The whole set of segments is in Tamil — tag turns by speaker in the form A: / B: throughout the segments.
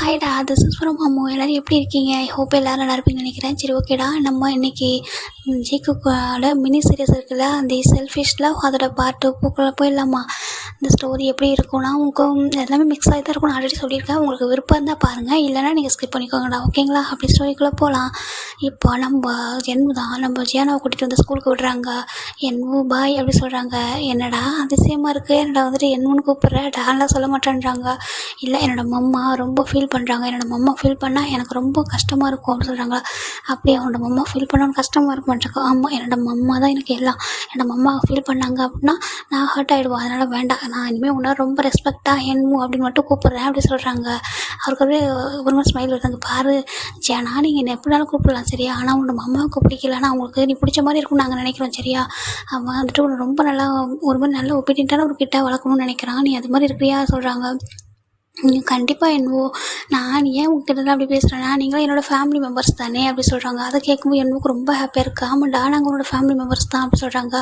A: ஹாய்டா, திஸ் இஸ் ஃப்ரம் அம்மு. எல்லோரும் எப்படி இருக்கீங்க? ஐ ஹோப் எல்லோரும் நல்லா இருப்பீங்கன்னு நினைக்கிறேன். சரி, ஓகேடா. நம்ம இன்றைக்கி ஜிக்குக்கோட மினி சீரியஸ் இருக்குல்ல, அந்த செல்ஃபிஷ் லவ் அதோட பார்ட் 2 போயிடலாமா? இந்த ஸ்டோரி எப்படி இருக்கும்னா, உங்களுக்கு எல்லாமே மிக்ஸ் ஆகி தான் இருக்கும்னு ஆல்ரெடி சொல்லியிருக்கேன். உங்களுக்கு விருப்பம் இருந்தால் பாருங்கள், இல்லைனா நீங்கள் ஸ்கிப் பண்ணிக்கோங்கடா, ஓகேங்களா? அப்படி ஸ்டோரிக்குள்ளே போகலாம். இப்போ நம்ம ஜியானாவை கூட்டிகிட்டு வந்து ஸ்கூலுக்கு விடுறாங்க. என்வு பாய் அப்படி சொல்கிறாங்க. என்னடா அதிசயமாக இருக்குது, என்னடா வந்துட்டு என்னன்னு கூப்பிட்ற, டான்லாம் சொல்ல மாட்டேன்றாங்க. இல்லை, என்னோடய மம்மா ரொம்ப ஃபீல் பண்ணுறாங்க. என்னோடய மம்மா ஃபீல் பண்ணால் எனக்கு ரொம்ப கஷ்டமாக இருக்கும் அப்படின்னு சொல்கிறாங்க. அப்படியே அவனோட மம்மா ஃபீல் பண்ணாலும் கஷ்டமாக இருக்குமான்றாங்க. ஆமாம், என்னோடய மம்மா தான் எனக்கு எல்லாம். என்னோடய மம்மா ஃபீல் பண்ணாங்க அப்படின்னா நான் ஹர்ட் ஆகிடுவோம். அதனால் வேண்டாம், நான் இனிமேல் உன்னால் ரொம்ப ரெஸ்பெக்டாக என்மு அப்படின்னு மட்டும் கூப்பிட்றேன் அப்படி சொல்கிறாங்க. அவருக்கு அப்படியே ஒரு மாதிரி ஸ்மைல் வருதாங்க. பாரு ஜேனா, நீங்கள் என்ன எப்படினாலும் கூப்பிடலாம் சரியா, ஆனால் உன்னோட மம்மாவுக்கு பிடிக்கலன்னா அவங்களுக்கு நீ பிடிச்ச மாதிரி இருக்கும்னு நாங்கள் நினைக்கிறோம் சரியா. அவன் வந்துட்டு உன்னை ரொம்ப நல்லா ஒரு மாதிரி நல்ல ஒப்பீனியன்ட்டான ஒரு கிட்ட வளர்க்கணும்னு நினைக்கிறான். நீ அது மாதிரி இருக்கிறியா சொல்கிறாங்க. கண்டிப்பாக என்னவோ, நான் ஏன் உங்ககிட்ட அப்படி பேசுகிறேன்னா, நீங்களும் என்னோடய ஃபேமிலி மெம்பர்ஸ் தானே அப்படி சொல்கிறாங்க. அதை கேட்கும்போது எனக்கு ரொம்ப ஹாப்பியாக இருக்குது. ஆமாண்டா, நாங்கள் உங்களோட ஃபேமிலி மெம்பர்ஸ் தான் அப்படி சொல்கிறாங்க.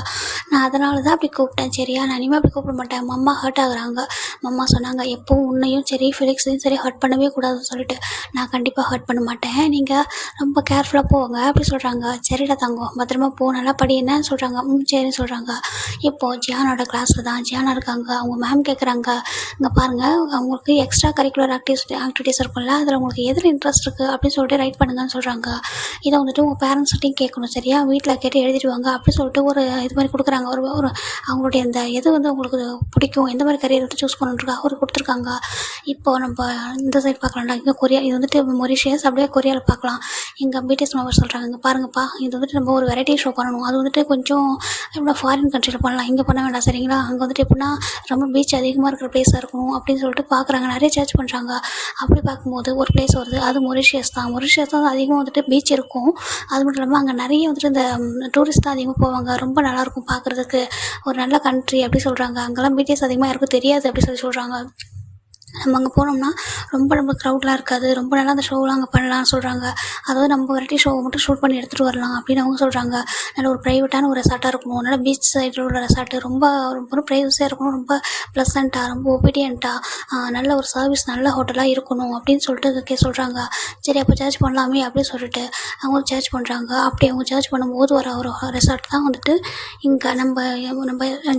A: நான் அதனால தான் அப்படி கூப்பிட்டேன் சரியா, நான் இனிமேல் அப்படி கூப்பிட மாட்டேன். மம்மா ஹர்ட் ஆகுறாங்க. மம்மா சொன்னாங்க எப்போவும் உன்னையும் சரி ஃபெலிக்ஸையும் சரி ஹர்ட் பண்ணவே கூடாதுன்னு சொல்லிட்டு. நான் கண்டிப்பாக ஹர்ட் பண்ண மாட்டேன், நீங்கள் ரொம்ப கேர்ஃபுல்லாக போங்க அப்படி சொல்கிறாங்க. சரிடா தங்கம், பத்திரமா போ, நல்லா படி என்னன்னு சொல்கிறாங்க. சரின்னு சொல்கிறாங்க. இப்போது ஜியானோட கிளாஸில் தான் ஜியானா இருக்காங்க. அவங்க மேம் கேட்குறாங்க, இங்கே பாருங்கள், அவங்களுக்கு எக்ஸ்ட்ரா கரிக்குலர் ஆக்டிவிட்டீஸ் இருக்கும்ல, அதில் உங்களுக்கு எதில் இன்ட்ரெஸ்ட் இருக்குது அப்படின்னு சொல்லிட்டு ரைட் பண்ணுங்கன்னு சொல்கிறாங்க. இதை வந்துட்டு உங்கள் பேரண்ட்ஸ்கிட்டையும் கேட்கணும் சரியா, வீட்டில் கேட்டு எழுதிடுவாங்க அப்படி சொல்லிட்டு ஒரு இது மாதிரி கொடுக்குறாங்க. ஒரு அவங்களுடைய இந்த எது வந்து உங்களுக்கு பிடிக்கும், எந்த மாதிரி கரியர் வந்து சூஸ் பண்ணுறதுக்கு அவர் கொடுத்துருக்காங்க. இப்போது நம்ம இந்த சைட் பார்க்கலாம்டா. இங்கே கொரியா, இது வந்துட்டு மொரிஷியஸ், அப்படியே கொரியாவில் பார்க்கலாம். எங்கள் பிடிஎஸ் மெம்பர் சொல்கிறாங்க, இங்கே பாருங்கப்பா, இது வந்துட்டு நம்ம ஒரு வெரைட்டி ஷோ பண்ணணும். அது வந்துட்டு கொஞ்சம் எப்படின்னா ஃபாரின் கண்ட்ரியில் பண்ணலாம், இங்கே பண்ண வேண்டாம் சரிங்களா. அங்கே வந்துட்டு எப்படின்னா ரொம்ப பீச் அதிகமாக இருக்கிற பிளேஸாக இருக்கணும் அப்படின்னு சொல்லிட்டு பார்க்குறாங்க. நிறைய சர்ச் பண்ணுறாங்க. அப்படி பார்க்கும்போது ஒரு பிளேஸ் வருது, அது மொரிஷியஸ் தான். மொரிஷியஸ் தான் அதிகமாக வந்துட்டு பீச் இருக்கும். அது மட்டும் இல்லாமல் அங்கே நிறைய வந்துட்டு இந்த டூரிஸ்ட் தான் அதிகமாக போவாங்க. ரொம்ப நல்லாயிருக்கும் பார்க்குறதுக்கு, ஒரு நல்ல கண்ட்ரி அப்படி சொல்கிறாங்க. அங்கெல்லாம் பிடிஎஸ் அதிகமாக யாருக்கும் தெரியாது அப்படி சொல்கிறாங்க. நம்ம அங்கே போனோம்னா ரொம்ப க்ரௌட்லாம் இருக்காது, ரொம்ப நல்லா அந்த ஷோவெலாம் அங்கே பண்ணலாம்னு சொல்கிறாங்க. அதாவது நம்ம வெரைட்டி ஷோவை மட்டும் ஷூட் பண்ணி எடுத்துகிட்டு வரலாம் அப்படின்னு அவங்க சொல்கிறாங்க. நல்ல ஒரு ப்ரைவேட்டான ஒரு ரெசார்ட்டாக இருக்கணும், நல்ல பீச் சைடில் உள்ள ரெசார்ட்டு, ரொம்ப ப்ரைவசியாக இருக்கணும், ரொம்ப ப்ளசண்ட்டாக, ரொம்ப ஒபீடியண்ட்டாக, நல்ல ஒரு சர்வீஸ், நல்ல ஹோட்டலாக இருக்கணும் அப்படின்னு சொல்லிட்டு சொல்கிறாங்க. சரி, அப்போ சர்ச் பண்ணலாமே அப்படின்னு சொல்லிட்டு அவங்க சர்ச் பண்ணுறாங்க. அப்படி அவங்க சர்ச் பண்ணும்போது ஒரு ரெசார்ட் தான் வந்துட்டு இங்கே நம்ம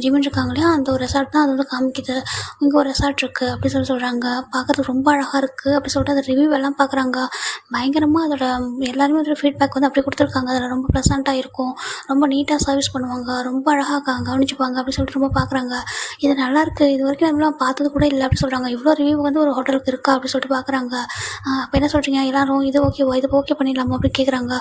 A: ஜிமின் இருக்காங்க இல்லையா, அந்த ஒரு ரெசார்ட் தான் அது வந்து காமிக்குது. இங்கே ஒரு ரெசார்ட் இருக்குது அப்படி சொல்கிறாங்க. பார்க்குறதுக்கு ரொம்ப அழகாக இருக்குது அப்படி சொல்லிட்டு அந்த ரிவ்யூ எல்லாம் பார்க்குறாங்க. பயங்கரமாக அதோட எல்லாருமே அதோட ஃபீட்பேக் வந்து அப்படி கொடுத்துருக்காங்க. அதில் ரொம்ப ப்ளசண்ட்டாக இருக்கும், ரொம்ப நீட்டாக சர்வீஸ் பண்ணுவாங்க, ரொம்ப அழகாக கவனிச்சுப்பாங்க அப்படி சொல்லிட்டு ரொம்ப பார்க்குறாங்க. இது நல்லாயிருக்கு, இது வரைக்கும் நம்மளாம் பார்த்தது கூட இல்லை அப்படி சொல்கிறாங்க. இவ்வளோ ரிவ்யூ வந்து ஒரு ஹோட்டலுக்கு இருக்கா அப்படி சொல்லிட்டு பார்க்குறாங்க. அப்போ என்ன சொல்கிறீங்க எல்லோரும், இது ஓகேவா, இது ஓகே பண்ணிடலாமா அப்படி கேட்குறாங்க.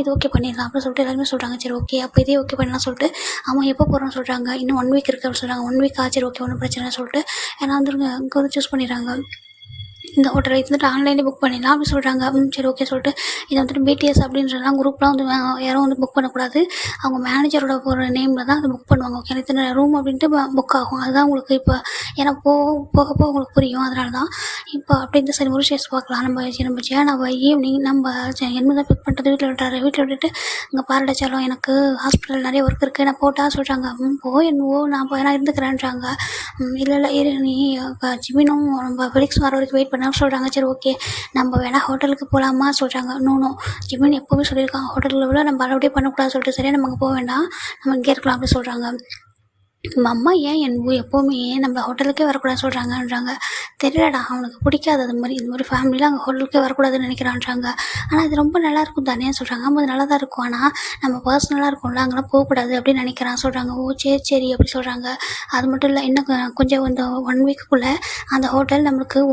A: இது ஓகே பண்ணிடலாம் அப்படின்னு சொல்லிட்டு எல்லாருமே சொல்கிறாங்க. சரி ஓகே, அப்போ இதே ஓகே பண்ணலாம் சொல்லிட்டு ஆமாம் எப்போ போகிறோன்னு சொல்கிறாங்க. இன்னும் 1 வீக் இருக்குது அப்படின்னு சொல்கிறாங்க. 1 வீக் ஆச்சு, ஓகே ஒன்றும் பிரச்சனை சொல்லிட்டு ஏன்னா வந்துருங்க இங்கே வந்து சூஸ் பண்ணிடுறாங்க. இந்த ஹோட்டலை இது வந்துட்டு ஆன்லைனில் புக் பண்ணிடலாம் அப்படி சொல்கிறாங்க. சரி ஓகே சொல்லிட்டு இதை வந்துட்டு பிடிஎஸ் அப்படின்றலாம் குரூப்லாம் வந்து யாரும் வந்து புக் பண்ணக்கூடாது, அவங்க மேனேஜரோட ஒரு நேமில் தான் அதை புக் பண்ணுவாங்க. ஓகே, இத்தனை ரூம் அப்படின்ட்டு புக் ஆகும். அதுதான் உங்களுக்கு இப்போ ஏன்னா போக உங்களுக்கு புரியும், அதனால தான் இப்போ அப்படின்ட்டு சரி மொரிஷியஸ் பார்க்கலாம். நம்ம ஜியானாவை ஈவினிங் நம்ம என்ன தான் பிக் பண்ணுறது வீட்டில் விட்டுட்டு இங்கே பாரடைச்சாலும் எனக்கு ஹாஸ்பிட்டல் நிறைய ஒர்க் இருக்குது, நான் போட்டா சொல்கிறாங்க. என்னவோ நான் இருந்துக்கிறேன்றாங்க. இல்லை இரு, நீ ஜிமினும் நம்ம ஃபெலிக்ஸ் வர வரைக்கும் வெயிட் பண்ண சொல்கிறாங்க. சரி ஓகே, நம்ம வேணால் ஹோட்டலுக்கு போகலாமா சொல்கிறாங்க. நோ ஜிமின் எப்போவுமே சொல்லியிருக்காங்க ஹோட்டலில் விட நம்ம அளவுடைய பண்ணக்கூடாது சொல்லிட்டு சரியா நம்ம அங்கே போக வேண்டாம், நம்ம இங்கே இருக்கலாம் அப்படி சொல்கிறாங்க. நம்ம அம்மா ஏன் எப்போவுமே நம்ம ஹோட்டலுக்கே வரக்கூடாதுன்னு சொல்கிறாங்கன்றாங்க. தெரியலடா, அவனுக்கு பிடிக்காது அது மாதிரி, இந்த மாதிரி ஃபேமிலியில் அங்கே ஹோட்டலுக்கே வரக்கூடாதுன்னு நினைக்கிறான்றாங்க. ஆனால் இது ரொம்ப நல்லாயிருக்கும் தானே சொல்கிறாங்க. அது நல்லா தான் இருக்கும், ஆனால் நம்ம பர்சனலாக இருக்கும்ல, அங்கெல்லாம் போகக்கூடாது அப்படின்னு நினைக்கிறான் சொல்கிறாங்க. சரி அப்படி சொல்கிறாங்க. அது மட்டும் இல்லை, இன்னும் கொஞ்சம் இந்த 1 வீக்குள்ளே அந்த ஹோட்டல் நம்மளுக்கே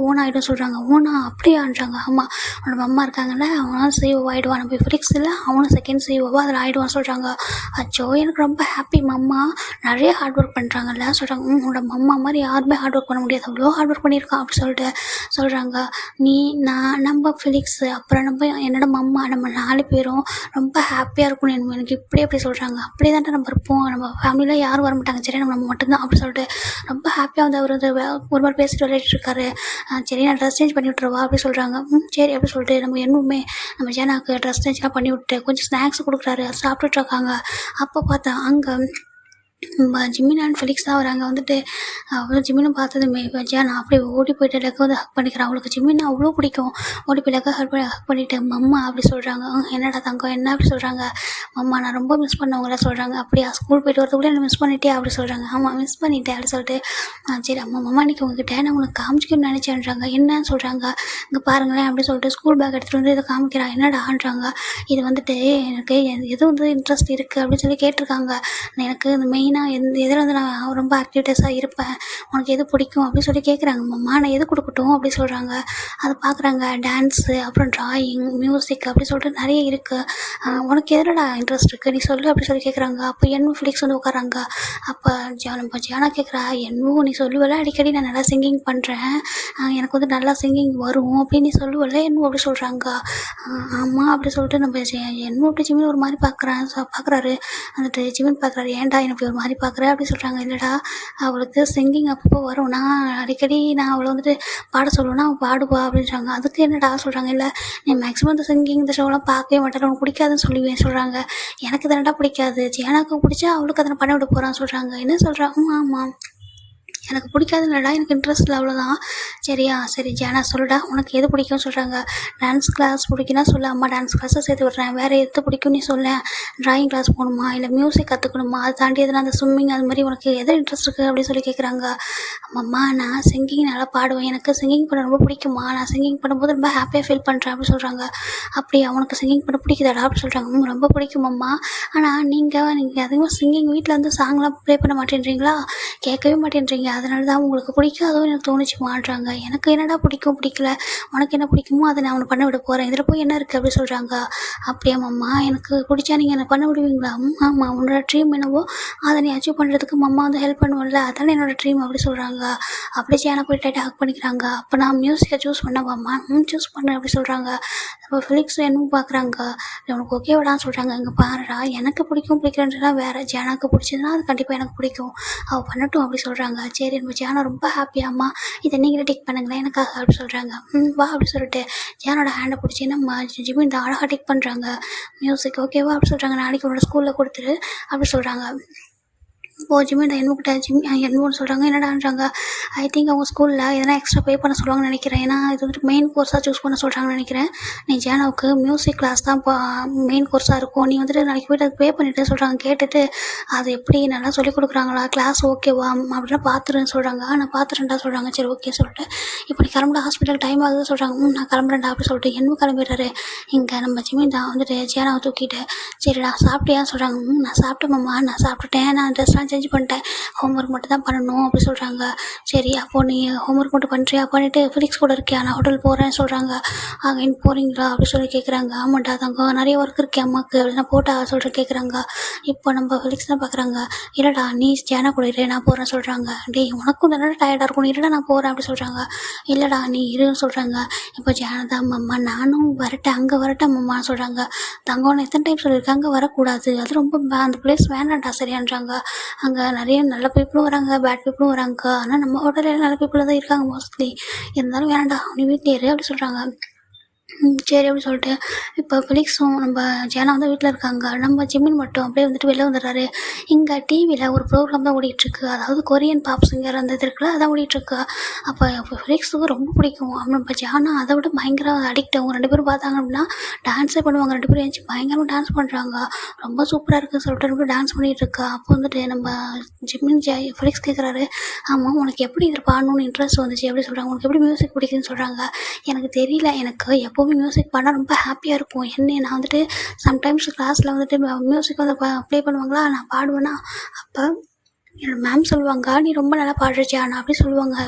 A: ஓன் ஆகிடும் சொல்கிறாங்க. ஓனா அப்படியான்றாங்க. ஆமாம், அவனோட அம்மா இருக்காங்கல்ல, அவனும் சிஓ ஆகிடுவான். நம்ம ஃபிலிக்ஸ் இல்லை, அவனும் செகண்ட் சிஓவாக அதில் ஆகிடுவான்னு சொல்கிறாங்க. அச்சோ, எனக்கு ரொம்ப ஹாப்பி. மம்மா நிறைய ஹார்ட் ஒர்க் பண்ணுறாங்கல்ல சொல்கிறாங்க. உன்னோட மம்மா மாதிரி யாருமே ஹார்ட் ஒர்க் பண்ண முடியாது, அவ்வளோ ஹார்ட் ஒர்க் பண்ணியிருக்கான் அப்படி சொல்லிட்டு சொல்கிறாங்க. நம்ம ஃபிலிக்ஸ், அப்புறம் என்னோட மம்மா, நம்ம 4 பேரும் ரொம்ப ஹாப்பியாக இருக்கணும் எனக்கு இப்படி சொல்கிறாங்க. அப்படியே தான் நம்ம இருப்போம், நம்ம ஃபேமிலியில் யாரும் வர மாட்டாங்க சரி, நம்ம மட்டும்தான் அப்படி சொல்லிட்டு ரொம்ப ஹாப்பியாக வந்து அவர் வந்து ஒரு மாதிரி பேசிட்டு விளையாடிட்டு இருக்காரு. சரி, நான் ட்ரெஸ் சேஞ்ச் பண்ணி விட்ருவா அப்படி சொல்கிறாங்க. சரி அப்படி சொல்லிட்டு நம்ம ஜேனாக்கு ட்ரெஸ் சேஞ்ச்லாம் பண்ணி விட்டு கொஞ்சம் ஸ்நாக்ஸ் கொடுக்குறாரு, சாப்பிட்டுட்டு இருக்காங்க. அப்போ பார்த்தா அங்கே ஜிமின் அண்ட் ஃபெலிக்ஸ் தான் வராங்க. வந்துட்டு ஜிமினை பார்த்ததுமே நான் அப்படியே ஓடி போயிட்டு லெக்கை வந்து ஹக் பண்ணிக்கிறேன். அவளுக்கு ஜிமின் அவ்வளோ பிடிக்கும். ஓடி போய் லெக்கை ஹக் பண்ணிவிட்டு மம்மா அப்படி சொல்கிறாங்க. என்னடா தங்கம் என்ன அப்படி சொல்கிறாங்க. மம்மா நான் ரொம்ப மிஸ் பண்ணவங்கள சொல்கிறாங்க. அப்படியா ஸ்கூல் போயிட்டு வரதுக்குள்ளே என்ன மிஸ் பண்ணிட்டே அப்படி சொல்கிறாங்க. ஆமாம் மிஸ் பண்ணிட்டேன் அப்படி சொல்லிட்டு சரி மம்மா இன்றைக்கி உங்ககிட்ட நான் உனக்கு காமிச்சிக்கணும்னு நினச்சேன்றாங்க. என்னன்னு சொல்கிறாங்க. இங்கே பாருங்களேன் அப்படி சொல்லிட்டு ஸ்கூல் பேக் எடுத்துகிட்டு வந்து இதை காமிக்கிறான். என்னடான்றாங்க. இது வந்துட்டு எனக்கு எது வந்து இன்ட்ரெஸ்ட் இருக்குது அப்படின்னு சொல்லி கேட்டிருக்காங்க. எனக்கு இந்த மெயினாக எதில் வந்து நான் ரொம்ப ஆக்டிவிட்டீஸாக இருப்பேன், உனக்கு எது பிடிக்கும் அப்படின்னு சொல்லி கேட்குறாங்க. மம்மா நான் எது கொடுக்கட்டும் அப்படி சொல்கிறாங்க. அதை பார்க்குறாங்க. டான்ஸு, அப்புறம் ட்ராயிங், மியூசிக் அப்படி சொல்லிட்டு நிறைய இருக்குது. உனக்கு எதிலடா இன்ட்ரெஸ்ட் இருக்குது நீ சொல்லு அப்படி சொல்லி கேட்குறாங்க. அப்போ என்னும் ஃபிலிக்ஸ் வந்து உட்காராங்க. அப்போ நம்ம ஜியானா கேட்குறா, என்னவோ நீ சொல்லுவல அடிக்கடி நான் நல்லா சிங்கிங் பண்ணுறேன், எனக்கு வந்து நல்லா சிங்கிங் வரும் அப்படின்னு நீ சொல்லுவல என்னவோ அப்படி சொல்கிறாங்க. ஆமாம் அப்படி சொல்லிட்டு நம்ம என்னவோ அப்படி ஜிமின் ஒரு மாதிரி பார்க்குறாரு. வந்துட்டு ஜிமின் பார்க்குறாரு. ஏன்டா எனக்கு ஒரு மாதிரி பார்க்குற அப்படி சொல்கிறாங்க. இல்லைடா அவளுக்கு சிங்கிங் அப்பப்போ வரும், நான் அடிக்கடி அவளை வந்துட்டு பாட சொல்லுவேன்னா அவள் பாடுவா அப்படின்றாங்க. அதுக்கு என்னடா சொல்கிறாங்க. இல்லை நீ மேக்ஸிமம் இந்த சிங்கிங் இந்த ஷோலாம் பார்க்கவே மாட்டேன், உனக்கு பிடிக்காதுன்னு சொல்லுவேன் சொல்கிறாங்க. எனக்கு தானடா பிடிக்காது, ஜியானாக்கு பிடிச்சா அவளுக்கு அதனை பண்ண விட போகிறான்னு சொல்கிறாங்க. என்ன சொல்கிறான். ஆமாம் எனக்கு பிடிக்காதுல்லடா, எனக்கு இன்ட்ரெஸ்ட் இல்லை அவ்வளோதான். சரியா சரி ஜானா சொல்லுடா உனக்கு எது பிடிக்கும்னு சொல்கிறாங்க. டான்ஸ் கிளாஸ் பிடிக்குன்னா சொல்ல, அம்மா டான்ஸ் கிளாஸை சேர்த்து விட்றேன். வேறு எது பிடிக்கும் நீ சொல்ல. ட்ராயிங் கிளாஸ் போகணுமா இல்லை மியூசிக் கற்றுக்கணுமா, அதை தாண்டி எதுனா அந்த ஸ்விம்மிங் அது மாதிரி உனக்கு எது இன்ட்ரெஸ்ட் இருக்குது அப்படின்னு சொல்லி கேட்குறாங்க. அம்மா நான் சிங்கிங் நல்லா பாடுவேன், எனக்கு சிங்கிங் பண்ண ரொம்ப பிடிக்குமா, நான் சிங்கிங் பண்ணும்போது ரொம்ப ஹாப்பியாக ஃபீல் பண்ணுறேன் அப்படின்னு சொல்கிறாங்க. அப்படியா உனக்கு சிங்கிங் பண்ண பிடிக்குதாடா அப்படின்னு சொல்கிறாங்க. ரொம்ப பிடிக்குமம்மா, ஆனால் நீங்கள் அதிகமாக சிங்கிங் வீட்டில் வந்து சாங்லாம் ப்ளே பண்ண மாட்டேன்றீங்களா, கேட்கவே மாட்டேன்றீங்க, அதனால தான் உங்களுக்கு பிடிக்காதோ எனக்கு தோணுச்சு மாட்டுறாங்க. எனக்கு என்னடா பிடிக்கும் பிடிக்கல, உனக்கு என்ன பிடிக்குமோ அதை நான் அவனை பண்ண விட போகிறேன், இதில் போய் என்ன இருக்குது அப்படி சொல்கிறாங்க. அப்படியா மம்மா எனக்கு பிடிச்சா நீங்கள் என்ன பண்ண விடுவீங்களா. ஆமாம் உன்னோட ட்ரீம் என்னவோ அதை நீ அச்சீவ் பண்ணுறதுக்கு மம்மா வந்து ஹெல்ப் பண்ணுவோம்ல, அதானே என்னோடய ட்ரீம் அப்படி சொல்கிறாங்க. அப்படி சேனை போய் டைட்டாக ஹக் பண்ணிக்கிறாங்க. அப்போ நான் மியூசிக்கை சூஸ் பண்ணவாம்மா. சூஸ் பண்ணேன் அப்படி சொல்கிறாங்க. அப்போ ஃபிலிக்ஸ் என்னமோ பார்க்குறாங்க. உனக்கு ஓகேவாடான்னு சொல்கிறாங்க. இங்கே பாருடா எனக்கு பிடிக்கலன்றதுலாம் வேறு, ஜானாக்கு பிடிச்சதுன்னா அது கண்டிப்பாக எனக்கு பிடிக்கும், அவள் பண்ணட்டும் அப்படி சொல்கிறாங்க. சரி நம்ம ஜானா ரொம்ப ஹாப்பியாம்மா, இதை நீங்களே டிக் பண்ணுங்களேன் எனக்காக அப்படி சொல்கிறாங்க. வா அப்படி சொல்லிட்டு ஜானோட ஹேண்டை பிடிச்சி நம்ம ஜிமின் இந்த அழகாக டிக் பண்ணுறாங்க. மியூசிக் ஓகேவா அப்படி சொல்கிறாங்க. நாளைக்கு உன்னோட ஸ்கூலில் கொடுத்துரு அப்படி சொல்கிறாங்க. இப்போது ஜிமின் என்னக்கிட்ட என்னன்னு சொல்கிறாங்க. என்னடான்றாங்க. ஐ திங்க் அவங்க ஸ்கூலில் எதனா எக்ஸ்ட்ரா பே பண்ண சொல்லுவாங்கன்னு நினைக்கிறேன், ஏன்னா இது வந்துட்டு மெயின் கோர்ஸாக சூஸ் பண்ண சொல்கிறாங்கன்னு நினைக்கிறேன். நீ ஜானாவுக்கு மியூசிக் கிளாஸ் தான் இப்போ மெயின் கோர்ஸாக இருக்கும், நீ வந்துட்டு நாளைக்கு போய்ட்டு அதுக்கு பே பண்ணிட்டு சொல்கிறாங்க. கேட்டுட்டு அது எப்படி நல்லா சொல்லிக் கொடுக்குறாங்களா, கிளாஸ் ஓகேவா அப்படிலாம் பார்த்துருன்னு சொல்கிறாங்க. நான் பார்த்துட்டேன்டா சொல்கிறாங்க. சரி ஓகே சொல்லிட்டு இப்போ நீ கிளம்புற ஹாஸ்பிட்டலுக்கு டைம் ஆகுதுன்னு சொல்கிறாங்க. நான் கிளம்புறேன்டா அப்படி சொல்லிட்டு என்ன கிளம்பிடுறாரு. இங்கே நம்ம ஜிமின் தான் வந்துட்டு ஜானாவை தூக்கிட்டு சரிடா சாப்பிட்டியான்னு சொல்கிறாங்க. நான் சாப்பிட்டேம்மா, நான் சாப்பிட்டுட்டேன், நான் ட்ரெஸ்லாம் சேஞ்ச் பண்ணிட்டேன், ஹோம்ஒர்க் மட்டும் தான் பண்ணணும் அப்படி சொல்கிறாங்க. சரி அப்போது நீ ஹோம்ஒர்க் மட்டும் பண்ணுறியா, பண்ணிவிட்டு ஃபிலிக்ஸ் கூட இருக்கியா, நான் ஹோட்டல் போகிறேன்னு சொல்கிறாங்க. அங்கே போகிறீங்களா அப்படி சொல்லி கேட்குறாங்க. ஆமாண்டா தங்கம் நிறைய ஒர்க் இருக்கேன் அம்மாவுக்கு அப்படின்னா போட்டா சொல்கிற கேட்குறாங்க. இப்போ நம்ம ஃபிலிக்ஸ் தான் பார்க்குறாங்க. இல்லைடா நீ ஜானா கூட இரு நான் போகிறேன்னு சொல்கிறாங்க. டேய் உனக்கும் தானே டயர்டாக இருக்கும், இல்லைடா நான் போகிறேன் அப்படி சொல்கிறாங்க. இல்லைடா நீ இருன்னு சொல்கிறாங்க. இப்போ ஜானா தான் அம்மா நானும் வரட்டேன், அங்கே வரட்டேன் அம்மான்னு சொல்கிறாங்க. தங்கம் நான் எத்தனை டைம் சொல்லியிருக்கேன் அங்கே வரக்கூடாது, அது ரொம்ப அந்த பிளேஸ் வேண்டாம்டா சரியான்றாங்க. அங்கே நிறைய நல்ல பீப்புளும் வராங்க, பேட் பீப்புளும் வராங்க, ஆனால் நம்ம ஹோட்டலில் நல்ல பீப்புள் தான் இருக்காங்க மோஸ்ட்லி, இருந்தாலும் வேண்டாம்டா நீ வீட்டில் இரு அப்படி சொல்கிறாங்க. சரி அப்படி சொல்லிட்டு இப்போ ஃபிலிக்ஸும் நம்ம ஜானா வந்து வீட்டில் இருக்காங்க. நம்ம ஜிமின் மட்டும் அப்படியே வந்துட்டு வெளில வந்துடுறாரு. இங்கே டிவியில் ஒரு ப்ரோக்ராம் தான் ஓடிட்டுருக்கு, அதாவது கொரியன் பாப் சிங்கர் அந்த இது இருக்குல்ல அதான் ஓடிட்டுருக்கு. அப்போ ஃபிலிக்ஸுக்கு ரொம்ப பிடிக்கும். நம்ம ஜானா அதை விட பயங்கர அடிக்ட். அவங்க 2 பேரும் பார்த்தாங்க அப்படின்னா டான்ஸே பண்ணுவாங்க. 2 பேரும் ஏஞ்சி பயங்கரமாக டான்ஸ் பண்ணுறாங்க, ரொம்ப சூப்பராக இருக்குன்னு சொல்லிட்டு ரொம்ப டான்ஸ் பண்ணிகிட்டு இருக்கா. அப்போ வந்துட்டு நம்ம ஜிமின் ஃபிலிக்ஸ் கேட்குறாரு. ஆமாம் உனக்கு எப்படி இதில் பாடணும்னு இன்ட்ரெஸ்ட் வந்துச்சு எப்படி சொல்கிறாங்க. உனக்கு எப்படி மியூசிக் பிடிக்குதுன்னு சொல்கிறாங்க. எனக்கு தெரியல, எனக்கு எப்போவுமே மியூசிக் பாடினா ரொம்ப ஹாப்பியாக இருக்கும். நான் வந்துட்டு சம்டைம்ஸ் கிளாஸில் வந்துட்டு மியூசிக் வந்து ப்ளே பண்ணுவாங்களா, நான் பாடுவேன்னா அப்போ என்னோடய மேம் சொல்லுவாங்க நீ ரொம்ப நல்லா பாடுறச்சியா நான் அப்படி சொல்லுவாங்க.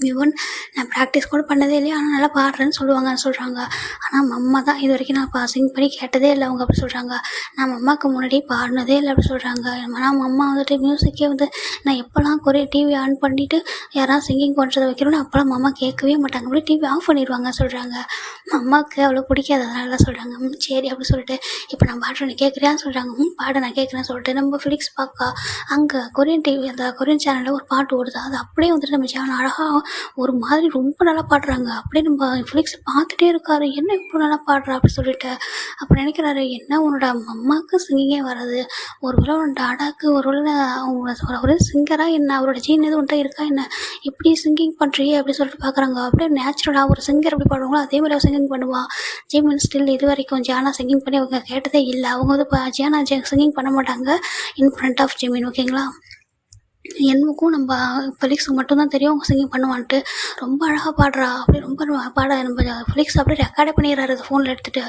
A: ஈவன் நான் ப்ராக்டிஸ் கூட பண்ணதே இல்லையா, ஆனால் நல்லா பாடுறேன்னு சொல்கிறாங்க. ஆனால் மம்மா தான் இது வரைக்கும் நான் சிங் பண்ணி கேட்டதே இல்லை அவங்க அப்படி சொல்கிறாங்க. நான் மம்மாவுக்கு முன்னாடி பாடினதே இல்லை அப்படி சொல்கிறாங்க. ஆனால் மம்மா வந்துட்டு மியூசிக்கே வந்து நான் எப்போல்லாம் டிவி ஆன் பண்ணிவிட்டு யாராவது சிங்கிங் பண்ணுறதை வைக்கிறோன்னு அப்போல்லாம் மம்மா கேட்கவே மாட்டாங்க, அப்படியே டிவி ஆஃப் பண்ணிடுவாங்க சொல்கிறாங்க. அம்மாவுக்கு அவ்வளோ பிடிக்காது அதனால தான் சொல்கிறாங்க. சரி அப்படி சொல்லிட்டு இப்போ நான் பாடுறேன்னு கேட்குறியான்னு சொல்கிறாங்க. பாடு நான் கேட்குறேன்னு சொல்லிட்டு நம்ம ஃபிலிக்ஸ் பார்க்க அங்கே கொரியன் டிவி அந்த கொரியன் சேனலில் ஒரு பாட்டு ஓடுது, அது அப்படியே வந்துட்டு நம்ம சேனல் அழகாக ஒரு மாதிரி ரொம்ப நல்லா பாடுறாங்க. அப்படியே நம்ம ஃபிலிக்ஸ் பார்த்துட்டே இருக்காரு. என்ன இவ்வளோ நல்லா பாடுறா அப்படி சொல்லிட்டு. அப்போ நினைக்கிறாரு, என்ன உன்னோட அம்மாவுக்கு சிங்கிங்கே வராது, ஒரு வேளை உன்னோட டாடாக்கு ஒரு வேளை அவங்க ஒரு சிங்கராக என்ன, அவரோட ஜீன் எதுவும் உன்ட்ட இருக்கா என்ன, இப்படி சிங்கிங் பண்ணுறியே அப்படி சொல்லிட்டு பார்க்குறாங்க. அப்படியே நேச்சுரலாக ஒரு சிங்கர் எப்படி பாடுவாங்களோ அதே மாதிரி அவள் சிங்கிங் பண்ணுவா. ஜிமின் ஸ்டில் இது வரைக்கும் ஜியானா சிங்கிங் பண்ணி அவங்க கேட்டதே இல்லை. அவங்க வந்து இப்போ ஜியானா சிங்கிங் பண்ண மாட்டாங்க இன் ஃப்ரண்ட் ஆஃப் ஜிமின், ஓகேங்களா. எனக்கும் நம்ம ஃபெலிக்ஸுக்கு மட்டும்தான் தெரியும் அவங்க சிங்கிங் பண்ணுவான்ட்டு. ரொம்ப அழகாக பாடுறா அப்படி, ரொம்ப பாட நம்ம ஃபெலிக்ஸ் அப்படியே ரெக்கார்டே பண்ணிடுறாரு அது ஃபோனில் எடுத்துகிட்டு.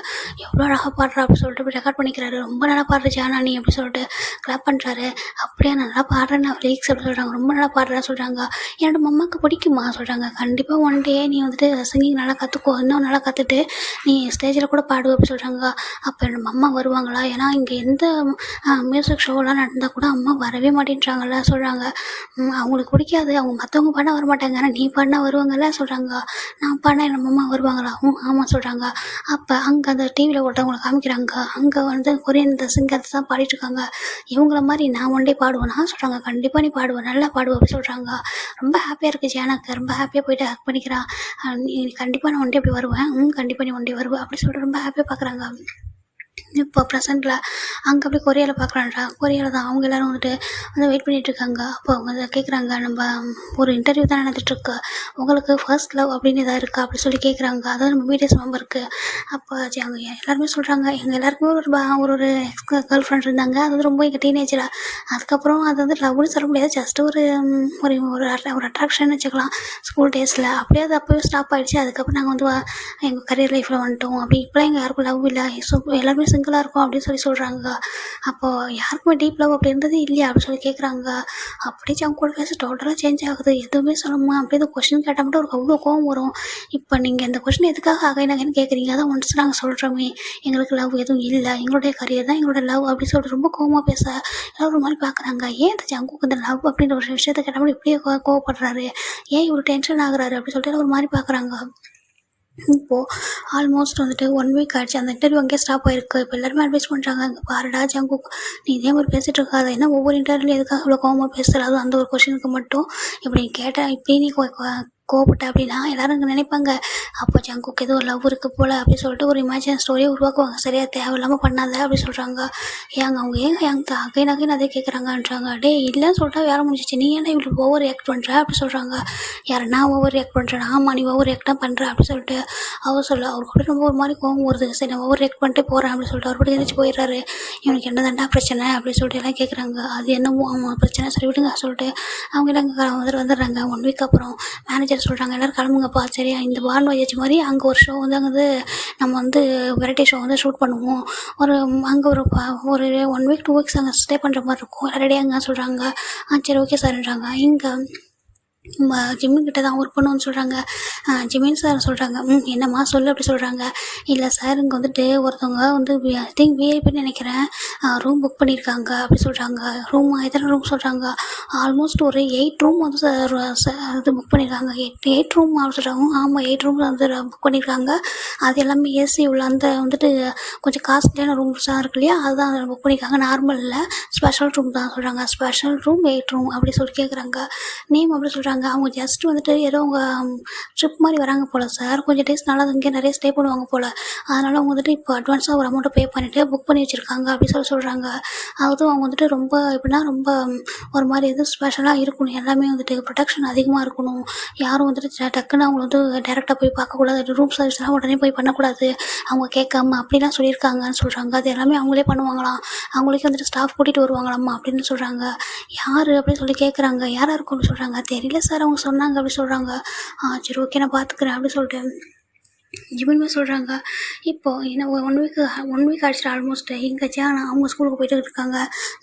A: எவ்வளோ அழகாக பாடுறா அப்படி சொல்லிட்டு அப்படி ரெக்கார்ட் பண்ணிக்கிறாரு. ரொம்ப நல்லா பாடுற ஜானா நீ அப்படி சொல்லிட்டு கிளாப் பண்ணுறாரு. அப்படியே நல்லா பாடுறேன் நான் ஃபெலிக்ஸ் அப்படி சொல்கிறாங்க. ரொம்ப நல்லா பாடுறா சொல்கிறாங்க. என்னோட மம்மாவுக்கு பிடிக்குமா சொல்கிறாங்க. கண்டிப்பாக ஒன் டே நீ வந்துட்டு சிங்கிங் நல்லா கற்றுக்கோ, இன்னும் நல்லா கற்றுட்டு நீ ஸ்டேஜில் கூட பாடு அப்படி சொல்கிறாங்க. அப்போ என்னோட அம்மா வருவாங்களா, ஏன்னா இங்கே எந்த மியூசிக் ஷோலாம் நடந்தால் கூட அம்மா வரவே மாட்டேன்றாங்கல்ல சொல்கிறாங்க. அவங்களுக்கு பிடிக்காது, அவங்க மற்றவங்க பாட வரமாட்டாங்க, ஆனால் நீ பாடினா வருவாங்கல்ல சொல்கிறாங்க. நான் பாடினா என் அம்மா வருவாங்களா, ஆமாம் சொல்கிறாங்க. அப்போ அங்கே அந்த டிவியில் ஒருத்தவங்களை காமிக்கிறாங்க. அங்கே வந்து கொரியன் இந்த சிங்கர்ஸ் தான் பாடிட்டுருக்காங்க. இவங்கள மாதிரி நான் ஒன் டே பாடுவேன்னா சொல்கிறாங்க. கண்டிப்பாக நீ பாடுவேன், நல்லா பாடுவேன் அப்படி சொல்கிறாங்க. ரொம்ப ஹாப்பியாக இருக்குது எனக்கு, ரொம்ப ஹாப்பியாக போயிட்டு ஹக் பண்ணிக்கிறான். நீ கண்டிப்பாக நான் ஒன் டே அப்படி வருவேன், கண்டிப்பாக நீ ஒன் டே வருவேன் அப்படி சொல்லிட்டு ரொம்ப ஹாப்பியாக பார்க்குறாங்க. இப்போ ப்ரெசென்ட்டில் அங்கே அப்படி கொரியாவில் பார்க்குறான்றா. கொரியாவில் தான் அவங்க எல்லோரும் வந்துட்டு வந்து வெயிட் பண்ணிகிட்ருக்காங்க. அப்போ அவங்க அதை கேட்குறாங்க, நம்ம ஒரு இன்டர்வியூ தான் நடந்துகிட்ருக்கு, உங்களுக்கு ஃபர்ஸ்ட் லவ் அப்படின்னு எதாவது இருக்கா அப்படி சொல்லி கேட்குறாங்க. அதாவது நம்ம பிடிஎஸ் மெம்பருக்கு. அப்போ அவங்க எல்லாருமே சொல்கிறாங்க, எங்கள் எல்லாருக்குமே ஒரு எக்ஸ் கேர்ள் ஃப்ரெண்ட் இருந்தாங்க, அது வந்து ரொம்ப எங்கள் டீனேஜராக. அதுக்கப்புறம் அது வந்து லவ்னு சொல்ல முடியாது, ஜஸ்ட் ஒரு ஒரு அட்ராக்ஷன் வச்சுக்கலாம் ஸ்கூல் டேஸில். அப்படியே அது அப்போவே ஸ்டாப் ஆகிடுச்சு. அதுக்கப்புறம் நாங்கள் வந்து எங்கள் கரியர் லைஃப்பில் வந்துட்டோம். அப்படி இப்போலாம் எங்கள் யாருக்கும் லவ் இல்லை, ஸோ எல்லாருமே சிங்கிளாக இருக்கும் அப்படின்னு சொல்லி சொல்கிறாங்க. அப்போது யாருக்குமே டீப் லவ் அப்படி இருந்தது இல்லையா அப்படின்னு சொல்லி கேட்குறாங்க. அப்படியே அவங்க கூட பேச டோட்டலாக சேஞ்ச் ஆகுது. எதுவுமே சொல்லணுமா அப்படியே இந்த கொஸ்டின் கேட்டால் மட்டும் ஒரு அவ்வளோ கோவம் வரும். இப்போ நீங்கள் இந்த கொஸ்டின் எதுக்காக அகைன்னு கேட்குறீங்க, அதான் ஒன்ஸ் நாங்கள் சொல்கிறோமே எங்களுக்கு லவ் எதுவும் இல்லை, எங்களுடைய கரியர் தான் எங்களோட லவ் அப்படின்னு சொல்லிட்டு ரொம்ப கோவமாக பேச எல்லோரும் ஒரு மாதிரி பார்க்குறாங்க. ஏன் இந்த ஜங்குக்கு இந்த லவ் அப்படின்ற ஒரு விஷயத்தை கேட்டால் இப்படியே கோவப்படுறாரு, ஏன் இவ்வளோ டென்ஷன் ஆகுறாரு அப்படின்னு சொல்லிட்டு ஒரு மாதிரி பார்க்குறாங்க. இப்போது ஆல்மோஸ்ட் வந்துட்டு 1 வீக் ஆகிடுச்சு. அந்த இன்டர்வியூ அங்கேயே ஸ்டாப் ஆகிருக்கு. இப்போ எல்லாருமே அட்வைஸ் பண்ணுறாங்க, அங்கே பாருடா ஜங்குக், நீ இதே மாதிரி பேசிகிட்டு இருக்காது, ஏன்னா ஒவ்வொரு இன்டர்வியூலையும் எதுக்காக இவ்வளோ கோவமாக பேசுகிற, அதுவும் அந்த ஒரு கொஷனுக்கு மட்டும் இப்படி கேட்டால் இப்படி நீ கோவப்பட்ட அப்படின்னா எல்லாரும் இங்கே நினைப்பாங்க, அப்போ ஜங்குக்கு ஏதோ லவ் இருக்குது போல் அப்படின்னு சொல்லிட்டு ஒரு இமேஜின் ஸ்டோரியை உருவாக்குவாங்க. சரியாக தேவையில்லாமல் பண்ணாத அப்படி சொல்கிறாங்க. அவங்க ஏன் அகைன் அதே கேட்குறாங்கன்றாங்க. டே இல்லைன்னு சொல்லிட்டா வேலை முடிஞ்சிச்சு, நீ ஏன்னா இவ்வளோ ஓவர் ரியாக்ட் பண்ணுற அப்படி சொல்கிறாங்க. நான் ஓவர் ரியாக்ட் பண்ணுறேன், ஆமாம் நீ ஓவர் ரியாக்ட் தான் பண்ணுற அப்படி சொல்லிட்டு அவர் அவர் கூட ரொம்ப ஒரு மாதிரி கோவம் வருது. சரி நான் ஓவர் ரியாக்ட் பண்ணிட்டு போகிறேன் அப்படின்னு சொல்லிட்டு அவர் கூட எழுந்திரிச்சு போயிடுறாரு. இவனுக்கு என்ன தாண்டா பிரச்சனை அப்படின்னு சொல்லிட்டு எல்லாம் கேட்குறாங்க. அது என்னமோ அவன் பிரச்சனை சரி விடுங்க சொல்லிட்டு அவங்க எல்லாம் வந்துடுறாங்க. 1 வீக் அப்புறம் மேனேஜர் சொல்கிறாங்க, எல்லோரும் கிளம்புங்கப்பா, சரியா இந்த பார்ன் வாயேஜ் மாதிரி அங்கே ஒரு ஷோ வந்து நம்ம வந்து வெரைட்டி ஷோ வந்து ஷூட் பண்ணுவோம், அங்கே ஒரு 1 வீக் 2 வீக்ஸ் அங்கே ஸ்டே பண்ணுற மாதிரி இருக்கும், ரெடியாங்க சொல்கிறாங்க. சரி ஓகே சார்ன்றாங்க. இங்கே ஜிம்மின்கிட்ட தான் ஒர்க் பண்ணுவோன்னு சொல்கிறாங்க. ஜிமின் சார் சொல்கிறாங்க, என்னம்மா சொல்லு அப்படி சொல்கிறாங்க. இல்லை சார் இங்கே வந்துட்டு ஒருத்தவங்க வந்து ஐ திங்க் விஐபின்னு நினைக்கிறேன், ரூம் புக் பண்ணியிருக்காங்க அப்படி சொல்கிறாங்க. எத்தனை ரூம் சொல்கிறாங்க, ஆல்மோஸ்ட் ஒரு 8 ரூம் வந்து இது புக் பண்ணியிருக்காங்க. 8 ரூம் அப்படி சொல்கிறாங்க. ஆமாம் 8 ரூம் வந்து புக் பண்ணியிருக்காங்க. அது எல்லாமே ஏசி உள்ள அந்த வந்துட்டு கொஞ்சம் காஸ்ட்லியான ரூம்ஸாக இருக்கு இல்லையா, அதுதான் புக் பண்ணியிருக்காங்க. நார்மல் இல்லை, ஸ்பெஷல் ரூம் தான் சொல்கிறாங்க. ஸ்பெஷல் ரூம் 8 ரூம் அப்படி சொல்லி கேட்குறாங்க. நேம் அப்படி சொல்கிறாங்க. அவங்க ஜஸ்ட் வந்துட்டு ஏதோ அவங்க ட்ரிப் மாதிரி வராங்க போல் சார், கொஞ்சம் டேஸ் நல்லா இங்கே நிறைய ஸ்டே பண்ணுவாங்க போல், அதனால் அவங்க வந்துட்டு இப்போ அட்வான்ஸாக ஒரு அமௌண்ட்டை பே பண்ணிவிட்டு புக் பண்ணி வச்சுருக்காங்க அப்படி சொல்கிறாங்க. அதுவும் அவங்க வந்துட்டு ரொம்ப எப்படின்னா ரொம்ப ஒரு மாதிரி எதுவும் ஸ்பெஷலாக இருக்கணும், எல்லாமே வந்துட்டு ப்ரொடெக்ஷன் அதிகமாக இருக்கணும், யாரும் வந்துட்டு டக்குன்னு அவங்க வந்து டேரெக்டாக போய் பார்க்கக்கூடாது, ரூம் சர்வீஸ்லாம் உடனே போய் பண்ணக்கூடாது, அவங்க கேட்காம அப்படிலாம் சொல்லியிருக்காங்கன்னு சொல்கிறாங்க. அது எல்லாமே அவங்களே பண்ணுவாங்களாம், அவங்களுக்கே வந்துட்டு ஸ்டாஃப் கூட்டிகிட்டு வருவாங்களாம்மா அப்படின்னு சொல்கிறாங்க. யார் அப்படின்னு சொல்லி கேட்குறாங்க. யாராக இருக்கும் அப்படின்னு சொல்கிறாங்க. தெரியல சார் அவங்க சொன்னாங்க அப்படி சொல்கிறாங்க. சரி ஓகே நான் பார்த்துக்குறேன் அப்படி சொல்லிட்டு ஜிமின்மே சொல்கிறாங்க. இப்போது என்ன 1 வீக் ஆகிடுச்சு ஆல்மோஸ்ட். எங்கள் ஜியானா அவங்க ஸ்கூலுக்கு போய்ட்டு இருக்காங்க,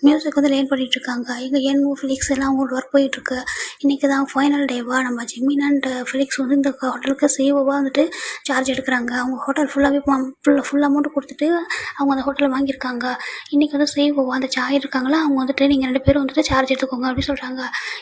A: மியூசிக் வந்து லேர்ன் பண்ணிகிட்ருக்காங்க. எங்கள் ஃபிலிக்ஸ் எல்லாம் அவங்களோட ஒர்க் போயிட்டுருக்கு. இன்றைக்கி தான் ஃபைனல் டேவா. நம்ம ஜிமின் அண்ட் ஃபிலிக்ஸ் வந்து இந்த ஹோட்டலுக்கு சிஓவாக வந்துட்டு சார்ஜ் எடுக்கிறாங்க. அவங்க ஹோட்டல் ஃபுல் அமௌண்ட் கொடுத்துட்டு அவங்க அந்த ஹோட்டலில் வாங்கியிருக்காங்க. இன்றைக்கி வந்து சிஓவாக அந்த சாய் இருக்காங்களா, அவங்க வந்துட்டு நீங்கள் 2 பேரும் வந்துட்டு சார்ஜ் எடுத்துக்கோங்க அப்படின்னு சொல்கிறாங்க.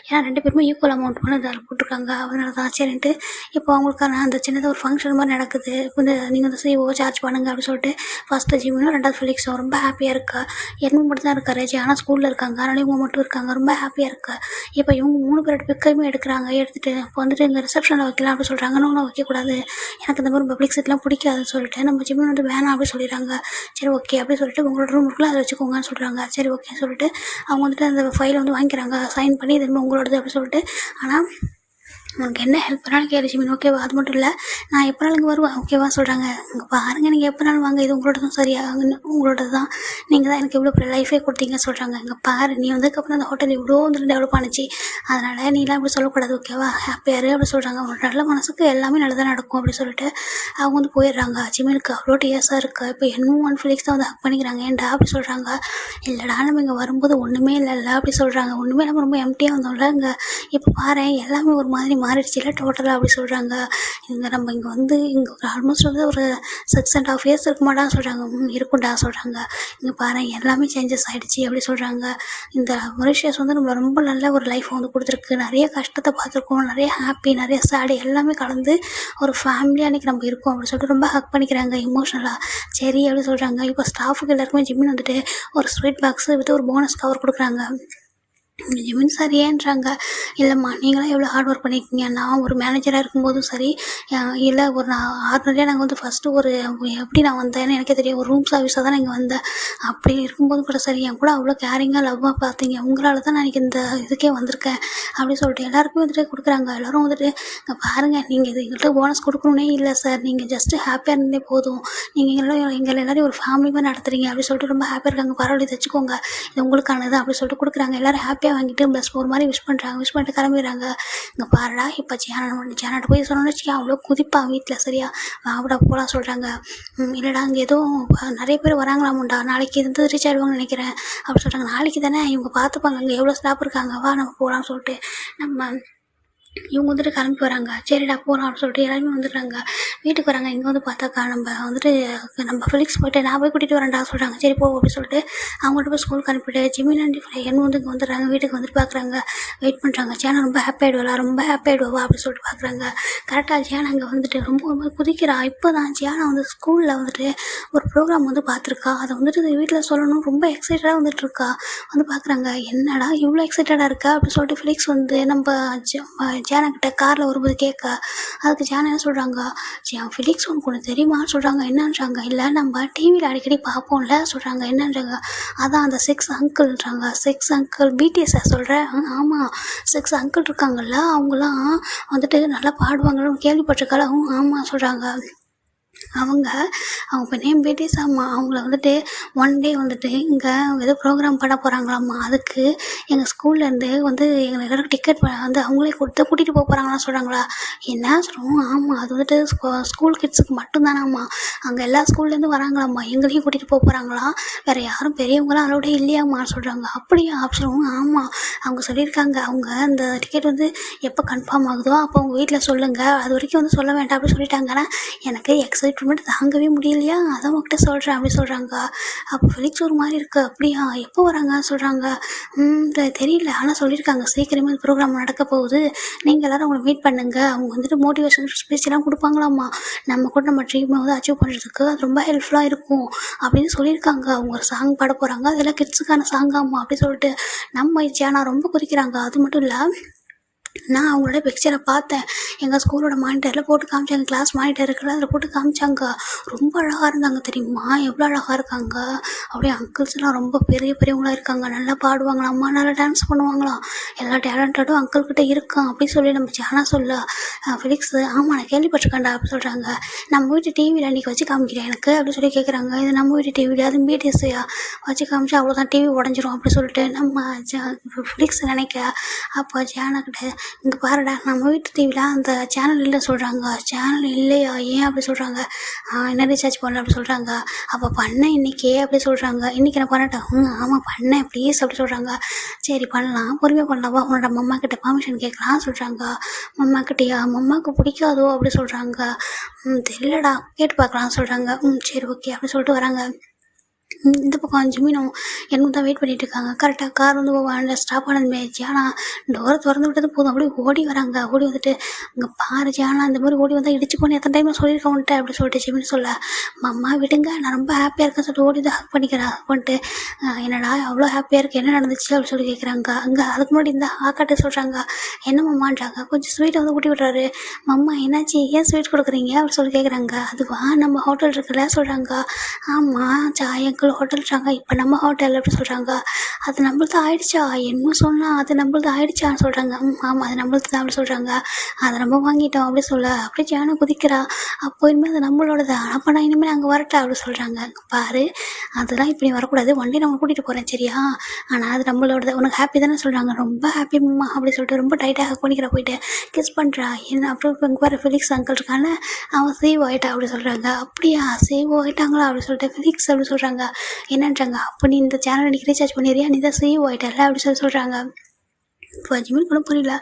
A: ஏன்னா 2 பேருமே ஈக்குவல் அமௌண்ட் வந்து அதில் போட்டிருக்காங்க, அதனால தான் சரின்ட்டு இப்போ அவங்களுக்கான அந்த சின்னதாக ஒரு ஃபங்க்ஷன் மாதிரி நடக்குது. நடக்குது, வந்து நீங்கள் வந்து CO சார்ஜ் பண்ணுங்க அப்படின்னு சொல்லிட்டு ஃபஸ்ட்டு ஜிமினும் 2வது ஃபெலிக்ஸும் ரொம்ப ஹாப்பியாக இருக்கா. என்மோ மட்டும் தான் இருக்காரு, ஆனால் ஸ்கூலில் இருக்காங்க, அதனால இவங்க மட்டும் இருக்காங்க, ரொம்ப ஹாப்பியாக இருக்கா. இப்போ இவங்க 3 பேரோட பிக்கையுமே எடுக்கிறாங்க, எடுத்துகிட்டு இப்போ வந்துட்டு இங்கே ரிசப்ஷனில் வைக்கலாம் அப்படின்னு சொல்கிறாங்க. இன்னும் வைக்கக்கூடாது, எனக்கு இந்த மாதிரி பப்ளிக் செட்லாம் பிடிக்காதுன்னு சொல்லிட்டு நம்ம ஜிமின் வந்து வேணாம் அப்படின்னு சொல்லிடுறாங்க. சரி ஓகே அப்படின்னு சொல்லிட்டு உங்களோட ரூம் இருக்குல்ல அதை வச்சுக்கோங்கன்னு சொல்கிறாங்க. சரி ஓகேன்னு சொல்லிட்டு அவங்க வந்துட்டு அந்த ஃபைலை வந்து வாங்கிக்கிறாங்க, சைன் பண்ணி திரும்ப உங்களோடது அப்படின்னு சொல்லிட்டு. ஆனால் உனக்கு என்ன ஹெல்ப் பண்ணாலும் கேளு ஜிமின், ஓகேவா? அது மட்டும் இல்லை, நான் எப்போனாலும் இங்கே வருவேன், ஓகேவா சொல்கிறாங்க. இங்கே பாருங்கள், நீங்கள் எப்போனாலும் வாங்க, இது உங்களோட தான், சரியா உங்களோட தான், நீங்கள் தான் எனக்கு இவ்வளோ பெரிய லைஃபே கொடுத்தீங்கன்னு சொல்கிறாங்க. இங்கே பாரு, நீ வந்ததுக்கப்புறம் அந்த ஹோட்டல் இவ்வளோ வந்துட்டு டெவலப் ஆனிச்சு, அதனால் நீலாம் இப்படி சொல்லக்கூடாது, ஓகேவா? ஹாப்பியாரு அப்படி சொல்கிறாங்க. ஒரு நல்ல மனசுக்கு எல்லாமே நல்லதாக நடக்கும் அப்படி சொல்லிட்டு அவங்க வந்து போயிடுறாங்க. ஜிமினுக்கு அவ்வளோ டியர்ஸாக இருக்குது. இப்போ இன்னும் 1 ஃபெலிக்ஸ் தான் வந்து ஹக் பண்ணிக்கிறாங்க. ஏன்டா அப்படி சொல்கிறாங்க. இல்லைடா, நம்ம இங்கே வரும்போது ஒன்றுமே இல்லைல்ல அப்படி சொல்கிறாங்க. ஒன்றுமே இல்லாமல் ரொம்ப எம்டியாக வந்தோம்ல, இங்கே இப்போ பாரு எல்லாமே ஒரு மாதிரி மாறிடுச்சு இல்லை டோட்டலாக அப்படி சொல்கிறாங்க. இங்கே நம்ம இங்கே வந்து இங்கே ஆல்மோஸ்ட் வந்து ஒரு 6.5 இயர்ஸ் இருக்க மாட்டான்னு சொல்கிறாங்க. இருக்கும்டா சொல்கிறாங்க. இங்கே பாரு எல்லாமே சேஞ்சஸ் ஆகிடுச்சி அப்படி சொல்கிறாங்க. இந்த மொரிஷியஸ் வந்து நம்ம ரொம்ப நல்ல ஒரு லைஃப்பை வந்து கொடுத்துருக்கு. நிறைய கஷ்டத்தை பார்த்துருக்கோம், நிறைய ஹாப்பி, நிறைய சேடு எல்லாமே கலந்து ஒரு ஃபேமிலியாக அன்றைக்கி நம்ம இருக்கோம் அப்படின்னு சொல்லிட்டு ரொம்ப ஹக் பண்ணிக்கிறாங்க இமோஷ்னலாக. சரி அப்படி சொல்கிறாங்க. இப்போ ஸ்டாஃபுக்கு எல்லாருக்குமே ஜிம்மின் வந்துட்டு ஒரு ஸ்வீட் பாக்ஸு வித் ஒரு போனஸ் கவர் கொடுக்குறாங்க. ஜிமின் சார் ஏன்றாங்க, இல்லைம்மா நீங்களாம் எவ்வளோ ஹார்ட் ஒர்க் பண்ணியிருக்கீங்க, நான் ஒரு மேனேஜராக இருக்கும்போதும் சரி, இல்லை ஒரு நான் ஆர்டினரியாக நாங்கள் வந்து ஃபஸ்ட்டு ஒரு எப்படி நான் வந்தேன்னு எனக்கே தெரியும், ஒரு ரூம் சர்வீஸாக தான் நீங்கள் வந்தேன். அப்படி இருக்கும்போது கூட சரி, என் கூட அவ்வளோ கேரிங்காக லவ்வாக பார்த்தீங்க, உங்களால் தான் நான் இன்றைக்கி இந்த இதுக்கே வந்திருக்கேன் அப்படின்னு சொல்லிட்டு எல்லாருக்குமே வந்துட்டு கொடுக்குறாங்க. எல்லோரும் வந்துட்டு இங்கே பாருங்கள், நீங்கள் இது எங்கள்கிட்ட போனஸ் கொடுக்கணுன்னே இல்லை சார், நீங்கள் ஜஸ்ட்டு ஹாப்பியாக இருந்தே போதும், நீங்கள் எங்களை எல்லோரும் ஒரு ஃபேமிலி மாதிரி நடத்துறீங்க அப்படின்னு சொல்லிட்டு ரொம்ப ஹாப்பியாக இருக்காங்க. பரவாயில்ல வச்சுக்கோங்க, இது உங்களுக்கானது அப்படி சொல்லிட்டு கொடுக்குறாங்க. எல்லோரும் ஹாப்பியாக வாங்கிட்டு ப்ளஸ் ஒரு மாதிரி விஷ் பண்ணுறாங்க. விஷ் பண்ணிட்டு கிளம்பிடுறாங்க. இங்கே பாருடா, இப்போ சேனட்ட போய் சொன்னோன்னு வச்சுக்கேன், அவ்வளோ குதிப்பான் வீட்டில், சரியா வாவிட போகலாம் சொல்கிறாங்க. இல்லைடா அங்கே எதுவும் நிறைய பேர் வராங்களாமுண்டா, நாளைக்கு இருந்து ரீச் ஆகிடுவாங்கன்னு நினைக்கிறேன் அப்படி சொல்கிறாங்க. நாளைக்கு தானே இவங்க பார்த்துப்பாங்க, அங்கே எவ்வளோ ஸ்டாப் இருக்காங்க, வா நம்ம போகலான்னு சொல்லிட்டு நம்ம இவங்க வந்துட்டு கிளம்பி வராங்க. சரிடா போகலாம் அப்படின்னு சொல்லிட்டு எல்லாருமே வந்துடுறாங்க. வீட்டுக்கு வராங்க. இங்கே வந்து பார்த்தாக்கா நம்ம வந்துட்டு நம்ம ஃபெலிக்ஸ் போய்ட்டு நான் போய் கூட்டிகிட்டு வரேன்டா சொல்கிறாங்க. சரி போ அப்படின்னு சொல்லிட்டு அவங்கள்ட்ட போய் ஸ்கூலுக்கு அனுப்பிட்டு ஜிமின் அண்ட் ஃப்ரையன் வந்து இங்கே வந்துடுறாங்க. வீட்டுக்கு வந்துட்டு பார்க்குறாங்க, வெயிட் பண்ணுறாங்க. சேனா ரொம்ப ஹாப்பி ஆகிடுவா, ரொம்ப ஹாப்பி ஆகிடுவா அப்படின்னு சொல்லிட்டு பார்க்குறாங்க. கரெக்டாக சேனா அங்கே வந்துட்டு ரொம்ப ரொம்ப குதிக்கிறா. இப்போ தான் சேனா வந்து ஸ்கூலில் வந்துட்டு ஒரு ப்ரோக்ராம் வந்து பார்த்துருக்கா. அதை வந்துட்டு வீட்டில் சொல்லணும் ரொம்ப எக்ஸைட்டடாக வந்துட்டு இருக்கா. வந்து பார்க்குறாங்க, என்னடா இவ்வளோ எக்ஸைட்டடாக இருக்கா அப்படின்னு சொல்லிட்டு ஃபெலிக்ஸ் வந்து நம்ம ஜானாக்கிட்ட காரில் வரும்போது கேட்க, அதுக்கு ஜானா என்ன சொல்கிறாங்க, ஃபெலிக்ஸ் உனக்கு ஒன்று தெரியுமான்னு சொல்கிறாங்க. என்னன்றாங்க, இல்லை நம்ம டிவியில் அடிக்கடி பார்ப்போம்ல சொல்கிறாங்க. என்னன்றாங்க, அதான் அந்த 6 அங்கிள்ன்றாங்க. 6 அங்கிள் பிடிஎஸ்ஸை சொல்கிறேன். ஆமாம் 6 அங்கிள் இருக்காங்கல்ல, அவங்களாம் வந்துட்டு நல்லா பாடுவாங்கன்னு கேள்விப்பட்டிருக்கால. ஆமாம் சொல்கிறாங்க. அவங்க இப்போ நேம் பிடிஎஸ். ஆமாம், அவங்கள வந்துட்டு ஒன் டே வந்துட்டு இங்கே ஏதோ ப்ரோக்ராம் பண்ண போகிறாங்களாம்மா, அதுக்கு எங்கள் ஸ்கூல்லேருந்து வந்து எங்களுக்கு எல்லாரும் டிக்கெட் வந்து அவங்களே கொடுத்து கூட்டிகிட்டு போக போகிறாங்களாம் சொல்கிறாங்களா. என்ன சொல்கிறோம். ஆமாம், அது வந்துட்டு ஸ்கூல் கிட்ஸுக்கு மட்டும்தானாம்மா, அங்கே எல்லா ஸ்கூல்லேருந்து வராங்களாம்மா, எங்களையும் கூட்டிகிட்டு போக போகிறாங்களாம், வேறு யாரும் பெரியவங்களாம் அதோட இல்லையாம்மா சொல்கிறாங்க. அப்படியா ஆப்ஷனும். ஆமாம், அவங்க சொல்லியிருக்காங்க, அவங்க அந்த டிக்கெட் வந்து எப்போ கன்ஃபார்ம் ஆகுதோ அப்போ அவங்க வீட்டில் சொல்லுங்கள், அது வரைக்கும் வந்து சொல்ல வேண்டாம் அப்படின்னு சொல்லிட்டாங்கன்னா எனக்கு எக்ஸைட்மெண்ட் தாங்கவே முடியலையா, அதான் உங்கள்கிட்ட சொல்கிறேன் அப்படி சொல்கிறாங்க. அப்போ ஃபெலிக்ஸ் ஒரு மாதிரி இருக்குது. அப்படியா, எப்போ வராங்க சொல்கிறாங்க. தெரியல, ஆனால் சொல்லியிருக்காங்க சீக்கிரமே இந்த ப்ரோக்ராம் நடக்க போகுது, நீங்கள் எல்லோரும் அவங்களை மீட் பண்ணுங்க, அவங்க வந்துட்டு மோட்டிவேஷன் ஸ்பீச்செல்லாம் கொடுப்பாங்களாம்மா, நம்ம கூட நம்ம ட்ரீமை வந்து அச்சீவ் பண்ணுறதுக்கு அது ரொம்ப ஹெல்ப்ஃபுல்லாக இருக்கும் அப்படின்னு சொல்லியிருக்காங்க. அவங்க ஒரு சாங் பாட போகிறாங்க, அதெல்லாம் கிட்ஸுக்கான சாங்காம்மா அப்படின்னு சொல்லிட்டு நம்ம சேனா ரொம்ப குறிக்கிறாங்க. அது மட்டும் இல்லை, நான் அவங்களோட பிக்சரை பார்த்தேன், எங்கள் ஸ்கூலோட மானிட்டரில் போட்டு காமிச்சாங்க, கிளாஸ் மானிட்டர் இருக்குல்ல அதில் போட்டு காமிச்சாங்க. ரொம்ப அழகாக இருந்தாங்க தெரியுமா, எவ்வளோ அழகாக இருக்காங்க. அப்படியே அங்கிள்ஸ்லாம் ரொம்ப பெரிய பெரியவங்களாக இருக்காங்க, நல்லா பாடுவாங்களாம்மா, நல்லா டான்ஸ் பண்ணுவாங்களாம், எல்லா டேலண்டடும் அங்கிள்கிட்ட இருக்கான் அப்படின்னு சொல்லி நம்ம சேனா சொல்ல. ஃபெலிக்ஸ் ஆமாம் நான் கேள்விப்பட்டிருக்கேன்டா அப்படி சொல்கிறாங்க. நம்ம வீட்டு டிவியில் அன்றைக்கி வச்சு காமிக்கிறேன் எனக்கு அப்படி சொல்லி கேட்குறாங்க. இது நம்ம வீட்டு டிவியில் அது பிடிஎஸ்ஸையா வச்சு காமிச்சா அவ்வளோதான் டிவி உடஞ்சிரும் அப்படி சொல்லிட்டு நம்ம ஃபெலிக்ஸ் நினைக்க. அப்போ சேனாக்கிட்ட, இங்கே பாருடா நம்ம வீட்டு டிவியில் அந்த சேனல் இல்லை சொல்கிறாங்க. சேனல் இல்லையா, ஏன் அப்படி சொல்கிறாங்க. என்ன ரீசார்ஜ் பண்ணல அப்படி சொல்கிறாங்க. அப்போ பண்ணேன் இன்றைக்கே அப்படி சொல்கிறாங்க. இன்றைக்கி நான் பண்ணட்டேன். ஆமாம் பண்ணேன் ப்ளீஸ் அப்படி சொல்கிறாங்க. சரி பண்ணலாம், பொறுமையாக பண்ணலாமா, உன்னோட மம்மா கிட்ட பர்மிஷன் கேட்கலாம் சொல்கிறாங்க. மம்மா கிட்டேயா, மம்மாவுக்கு பிடிக்காதோ அப்படி சொல்கிறாங்க. தெரியலடா கேட்டு பார்க்கலாம் சொல்கிறாங்க. சரி ஓகே அப்படி சொல்லிட்டு வராங்க. இந்த பக்கம் ஜிமினும் எனக்கு தான் வெயிட் பண்ணிட்டு இருக்காங்க. கரெக்டாக கார் வந்து அந்த ஸ்டாப் ஆனது ஆயிடுச்சு. ஆனால் டோரை திறந்து விட்டது போதும் அப்படியே ஓடி வராங்க. ஓடி வந்துட்டு இங்கே பாரு ஜானா இந்த மாதிரி ஓடி வந்தால் இடிச்சு போன எத்தனை டைம் சொல்லியிருக்க வந்துட்டேன் அப்படின்னு சொல்லிட்டு ஜிமின் சொல்ல, அம்மா விடுங்க நான் ரொம்ப ஹாப்பியாக இருக்கேன்னு சொல்லிட்டு ஓடி வந்து ஹக் பண்ணிக்கிறேன். ஹக் பண்ணிட்டு என்னடா அவ்வளோ ஹாப்பியாக இருக்கு என்ன நடந்துச்சு அப்படின்னு சொல்லி கேட்குறாங்க. அங்கே அதுக்கு முன்னாடி இந்த ஆக்காட்ட சொல்கிறாங்க என்னம்மான்றாங்க. கொஞ்சம் ஸ்வீட்டை வந்து ஊட்டி விட்றாரு. மம்மா என்னாச்சு ஏன் ஸ்வீட் கொடுக்குறீங்க அப்படின்னு சொல்லி கேட்குறாங்க. அதுவா நம்ம ஹோட்டல் இருக்குல்ல சொல்கிறாங்க. ஆமாம் சாயங்கள் ஹோட்டல்றாங்க. இப்போ நம்ம ஹோட்டல் அப்படி சொல்கிறாங்க. அது நம்மளுது ஆயிடுச்சா என்னமோ சொன்னால் அது நம்மளுது ஆயிடுச்சான்னு சொல்கிறாங்க. ஆமாம் அது நம்மளுது தான் அப்படி சொல்கிறாங்க. அதை நம்ம வாங்கிட்டோம் அப்படி சொல்ல அப்படியே ஜானு குதிக்கிறா. அப்போ இனிமேல் அது நம்மளோடது. அப்போ நான் இனிமேல் அங்கே வரட்டா அப்படி சொல்கிறாங்க. பாரு அதெல்லாம் இப்படி வரக்கூடாது, வண்டி நான் கூட்டிகிட்டு போகிறேன் சரியா, ஆனால் அது நம்மளோடது. உனக்கு ஹாப்பி தானே சொல்கிறாங்க. ரொம்ப ஹாப்பி அம்மா அப்படி சொல்லிட்டு ரொம்ப டைட்டாக ஹக் பண்ணிக்கிற போயிட்டு கிஸ் பண்ணுறா. என்ன அப்புறம் இப்போ இங்கே வர ஃபிலிக்ஸ் அங்கிள் இருக்கான அவன் சேவ் ஆகிட்டா அப்படி சொல்கிறாங்க. அப்படியா சேவ் ஆகிட்டாங்களா அப்படி சொல்லிட்டு ஃபிலிக்ஸ் அப்படி சொல்கிறாங்க. என்னன்றாங்க அப்போ நீ இந்த சேனல் எனக்கு ரீசார்ஜ் பண்ணிடுறியா நீ தான் சேவ் ஆகிட்டல அப்படி சொல்கிறாங்க. இப்போ ஜிமின் கூட புரியல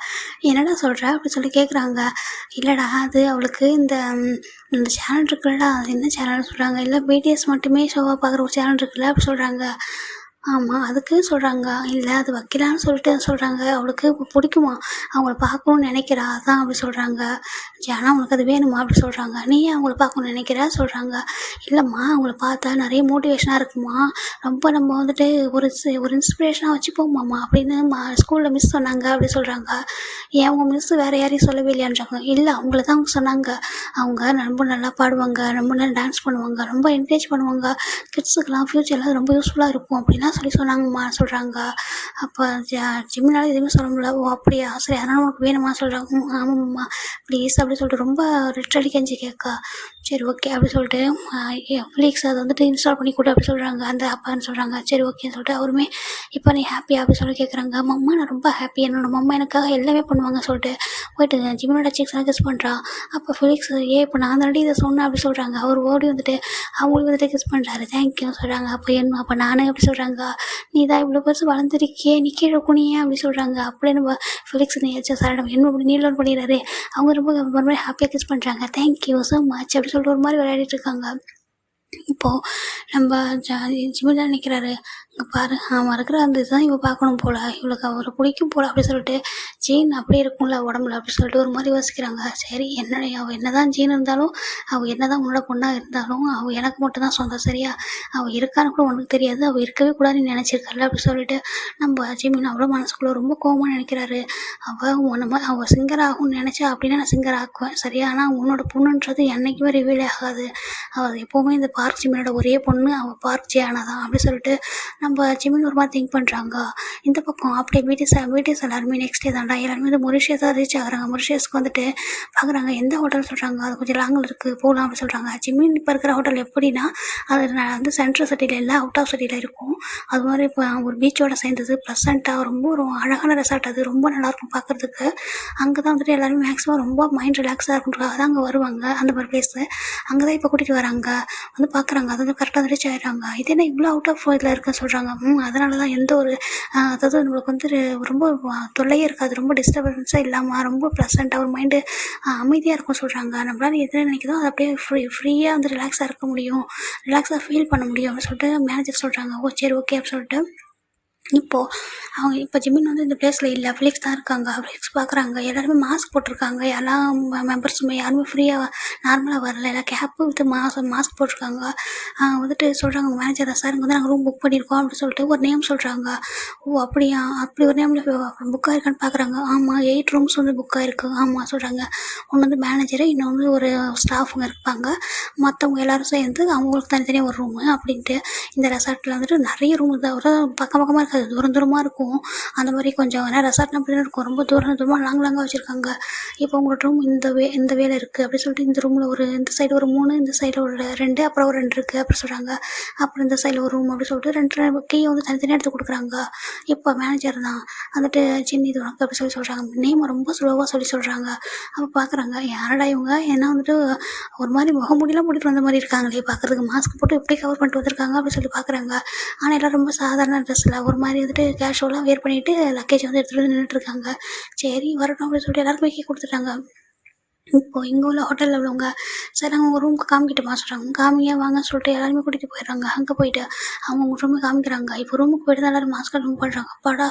A: என்னடா சொல்கிற அப்படி சொல்லி கேட்குறாங்க. இல்லைடா அது அவளுக்கு இந்த இந்த சேனல் இருக்குல்லடா அது என்ன சேனல்னு சொல்கிறாங்க. இல்லை பிடிஎஸ் மட்டுமே ஷோவாக பார்க்குற ஒரு சேனல் இருக்குல்ல அப்படி சொல்கிறாங்க. ஆமாம் அதுக்கு சொல்கிறாங்க. இல்லை அது வைக்கலான்னு சொல்லிட்டு சொல்கிறாங்க. அவளுக்கு பிடிக்குமா அவங்கள பார்க்கணுன்னு நினைக்கிறா அதான் அப்படி சொல்கிறாங்க. ஆனால் உனக்கு அது வேணுமா அப்படி சொல்கிறாங்க. நீ அவங்கள பார்க்கணுன்னு நினைக்கிறா சொல்கிறாங்க. இல்லைம்மா அவங்கள பார்த்தா நிறைய மோட்டிவேஷனாக இருக்குமா, ரொம்ப நம்ம வந்துட்டு ஒரு இன்ஸ்பிரேஷனாக வச்சுப்போமாம்மா அப்படின்னு ஸ்கூலில் மிஸ் சொன்னாங்க அப்படி சொல்கிறாங்க. ஏன் அவங்க மிஸ் வேறு யாரையும் சொல்லவே இல்லையான்றாங்க. இல்லை அவங்கள தான் அவங்க சொன்னாங்க. அவங்க ரொம்ப நல்லா பாடுவாங்க, ரொம்ப நல்லா டான்ஸ் பண்ணுவாங்க, ரொம்ப என்கரேஜ் பண்ணுவாங்க, கிட்ஸுக்கெலாம் ஃப்யூச்சரில் ரொம்ப யூஸ்ஃபுல்லாக இருக்கும் அப்படின்னா சொன்னாங்கம்மா சொல்கிறாங்க. அப்போ ஜிம்மினால எதுவுமே சொல்ல முடியல. ஓ அப்படியா சரி அதனால் உனக்கு வேணுமா சொல்கிறாங்க. ஆமாம்மா ப்ளீஸ் அப்படி சொல்லிட்டு ரொம்ப ரெட்டடி கஞ்சி கேட்கா. சரி ஓகே அப்படி சொல்லிட்டு ஃப்ளிக்ஸ் அதை வந்துட்டு இன்ஸ்டால் பண்ணி கொடு அப்படி சொல்கிறாங்க அந்த அப்பான்னு சொல்கிறாங்க. சரி ஓகேன்னு சொல்லிட்டு அவருமே இப்போ நீ ஹாப்பி அப்படி சொல்லி கேட்குறாங்க. மம்மா நான் ரொம்ப ஹாப்பி என்னோட மம்மா எனக்காக எல்லாமே பண்ணுவாங்க சொல்லிட்டு போயிட்டு ஜிம்மினோட சிக்ஸ்லாம் கிஸ் பண்ணுறா. அப்போ ஃபிலிக்ஸ் இப்போ நான் தாண்டி இதை சொன்னேன் அப்படி சொல்கிறாங்க. அவர் ஓடி வந்துட்டு அவங்களுக்கு வந்துட்டு கிஸ் பண்ணுறாரு. தேங்க்யூ சொல்கிறாங்க. அப்போ நானே அப்படி சொல்கிறாங்க. நீ தான் இவ்வளோ பெருசு வளர்ந்துருக்கியே நீ கீழே குனியே அப்படி சொல்கிறாங்க. அப்படியே நம்ம ஃபிலிக்ஸ் நீ வச்சா சார் நம்ம என்ன அப்படி நீலோன் பண்ணிடுறாரு. அவங்க ரொம்ப ஒரு மாதிரி ஹாப்பியாக கிஸ் பண்ணுறாங்க. தேங்க்யூ ஸோ மச் அப்படி சொல்லிட்டு ஒரு மாதிரி விளையாடிட்டு இருக்காங்க. இப்போது நம்ம ஜிமின் நினைக்கிறாரு. இங்கே பாரு அவன் இருக்கிற அந்த இதுதான் இவன் பார்க்கணும் போல், இவளுக்கு அவரை பிடிக்கும் போல் அப்படி சொல்லிட்டு ஜீன் அப்படியே இருக்கும்ல உடம்புல அப்படி சொல்லிட்டு ஒரு மாதிரி யோசிக்கிறாங்க. சரி என்ன அவள் என்ன தான் ஜீன் இருந்தாலும் அவள் என்ன தான் உன்னோட பொண்ணாக இருந்தாலும் அவள் எனக்கு மட்டும் தான் சொந்தம் சரியா, அவள் இருக்கான்னு கூட உனக்கு தெரியாது, அவள் இருக்கவே கூடாதுன்னு நினச்சிருக்கல அப்படி சொல்லிட்டு நம்ம ஜிமின் அவ்வளோ மனசுக்குள்ளே ரொம்ப கோவமாக நினைக்கிறாரு. அவள் சிங்கர் ஆகும்னு நினச்சா அப்படின்னா நான் சிங்கர் ஆக்குவேன் சரியா, ஆனால் உன்னோட பொண்ணுன்றது என்றைக்குமே ரிவீல் ஆகாது. அவள் எப்போவுமே இந்த பார்க் ஜிமினோட ஒரே பொண்ணு அவள் பார்க் ஜியானா தான் அப்படி சொல்லிட்டு நம்ம ஜிமின் ஒரு மாதிரி திங்க் பண்ணுறாங்க. இந்த பக்கம் அப்படியே பிடிஎஸ் எல்லாருமே நெக்ஸ்ட் டே தான்டா எல்லாருமே வந்து மொரிஷியஸாக ரீச் ஆகுறாங்க. மொரிஷியஸ்க்கு வந்துட்டு பார்க்குறாங்க எந்த ஹோட்டல் சொல்கிறாங்க அது கொஞ்சம் லாங்கில் இருக்குது போகலாம் அப்படின்னு சொல்கிறாங்க. ஜிமின் இப்போ இருக்கிற ஹோட்டல் எப்படின்னா அது வந்து சென்ட்ரல் சிட்டியில் இல்லை அவுட் ஆஃப் சிட்டியில் இருக்கும். அது மாதிரி இப்போ ஒரு பீச்சோட சேர்ந்தது ப்ளசண்ட்டாக ரொம்ப ஒரு அழகான ரெசார்ட், அது ரொம்ப நல்லாயிருக்கும் பார்க்குறதுக்கு. அங்கே தான் வந்துட்டு எல்லாருமே மேக்ஸிமம் ரொம்ப மைண்ட் ரிலாக்ஸாக இருக்குன்றதுக்காக தான் அங்கே வருவாங்க. அந்த மாதிரி பிளேஸு அங்கே தான் இப்போ கூட்டிகிட்டு வராங்க. வந்து பார்க்குறாங்க அது வந்து கரெக்டாக ரீச் ஆகிடுறாங்க. இது என்ன இவ்வளோ அவுட் ஆஃப் இதில் இருக்குன்னு சொல்கிறாங்க. அதனால தான் எந்த ஒரு அதாவது நம்மளுக்கு வந்து ரொம்ப தொல்லையே இருக்காது, ரொம்ப டிஸ்டர்பன்ஸாக இல்லாமல் ரொம்ப ப்ளசண்ட்டாக ஒரு மைண்டு அமைதியாக இருக்கும் சொல்கிறாங்க. நம்மளால எது நினைக்கிறதோ அதை அப்படியே ஃப்ரீயாக வந்து ரிலாக்ஸாக இருக்க முடியும், ரிலாக்ஸாக ஃபீல் பண்ண முடியும் அப்படின்னு சொல்லிட்டு மேனேஜர் சொல்கிறாங்க. ஓ சரி ஓகே அப்படின்னு சொல்லிட்டு இப்போ ஜிமின் வந்து இந்த பிளேஸில் இல்லை, ஃபிலிக்ஸ் தான் இருக்காங்க. ஃபிலிக்ஸ் பார்க்குறாங்க எல்லாருமே மாஸ்க் போட்டிருக்காங்க. எல்லாம் மெம்பர்ஸுமே யாருமே ஃப்ரீயாக நார்மலாக வரல, எல்லாம் கேப்பு வித்து மாஸ்க் போட்டிருக்காங்க. வந்துட்டு சொல்கிறாங்க மேனேஜர் சார் இங்கே வந்து நாங்கள் ரூம் புக் பண்ணியிருக்கோம் அப்படின்னு சொல்லிட்டு ஒரு நேம் சொல்கிறாங்க. ஓ அப்படியா அப்படி ஒரு நேமில் புக் ஆகிருக்கான்னு பார்க்குறாங்க. ஆமாம் 8 ரூம்ஸ் வந்து புக் ஆகிருக்கு. ஆமாம் சொல்கிறாங்க. ஒன்று வந்து மேனேஜரு, இன்னொன்று ஒரு ஸ்டாஃபுங்க இருப்பாங்க, மற்றவங்க எல்லோரும் சேர்ந்து அவங்களுக்கு தனித்தனியாக ஒரு ரூமு அப்படின்ட்டு. இந்த ரெசார்ட்டில் வந்துட்டு நிறைய ரூம் தான் ஒரு பக்கமாக இருக்காது, தூரமாக இருக்கும். அந்த மாதிரி கொஞ்சம் ஏன்னா ரெசார்ட்னா அப்படின்னு இருக்கும், ரொம்ப தூரமாக லாங்காக வச்சுருக்காங்க. இப்போ உங்களோட ரூம் இந்த வேலை இருக்குது அப்படின்னு சொல்லிட்டு இந்த ரூமில் இந்த சைடு ஒரு 3, இந்த சைடில் ஒரு 2, அப்புறம் ஒரு 2 இருக்குது அப்படி சொல்கிறாங்க. அப்புறம் இந்த சைடில் ஒரு ரூம் அப்படி சொல்லிட்டு 2 கீயை வந்து தனித்தனியாக எடுத்து கொடுக்குறாங்க. இப்போ மேனேஜர் தான் வந்துட்டு சின்ன இது உனக்கு அப்படி சொல்கிறாங்க. நேம் ரொம்ப ஸ்லோவாக சொல்கிறாங்க. அப்போ பார்க்குறாங்க யாரடா இவங்க, ஏன்னா வந்துட்டு ஒரு மாதிரி முகமூடிலாம் போட்டுட்டு வந்த மாதிரி இருக்காங்களே பார்க்குறதுக்கு, மாஸ்க் போட்டு எப்படி கவர் பண்ணிட்டு வந்திருக்காங்க அப்படின்னு சொல்லி பார்க்குறாங்க. ஆனால் எல்லாம் ரொம்ப சாதாரண ட்ரெஸ்ஸில் ஒரு மாதிரி வந்துட்டு கேஷுவலாக வேர் பண்ணிவிட்டு லக்கேஜ் வந்து எடுத்துகிட்டு வந்து நின்றுட்டுருக்காங்க. சரி வரட்டும் அப்படின்னு சொல்லிட்டு எல்லாருக்குமே கீ கொடுத்துட்டாங்க. இப்போது இங்கே உள்ள ஹோட்டலில் உள்ளவங்க சரி அவங்க ரூமுக்கு காமிக்கிட்டுமா சொல்கிறாங்க. காமிங்க வாங்க சொல்லிட்டு எல்லாருமே கூட்டிகிட்டு போயிடுறாங்க. அங்கே போயிட்டு அவங்க ரூமுக்கு காமிக்கிறாங்க. இப்போ ரூமுக்கு போயிட்டு தான் எல்லோரும் மாஸ்க் ரூம் பண்ணுறாங்க. அப்பாடா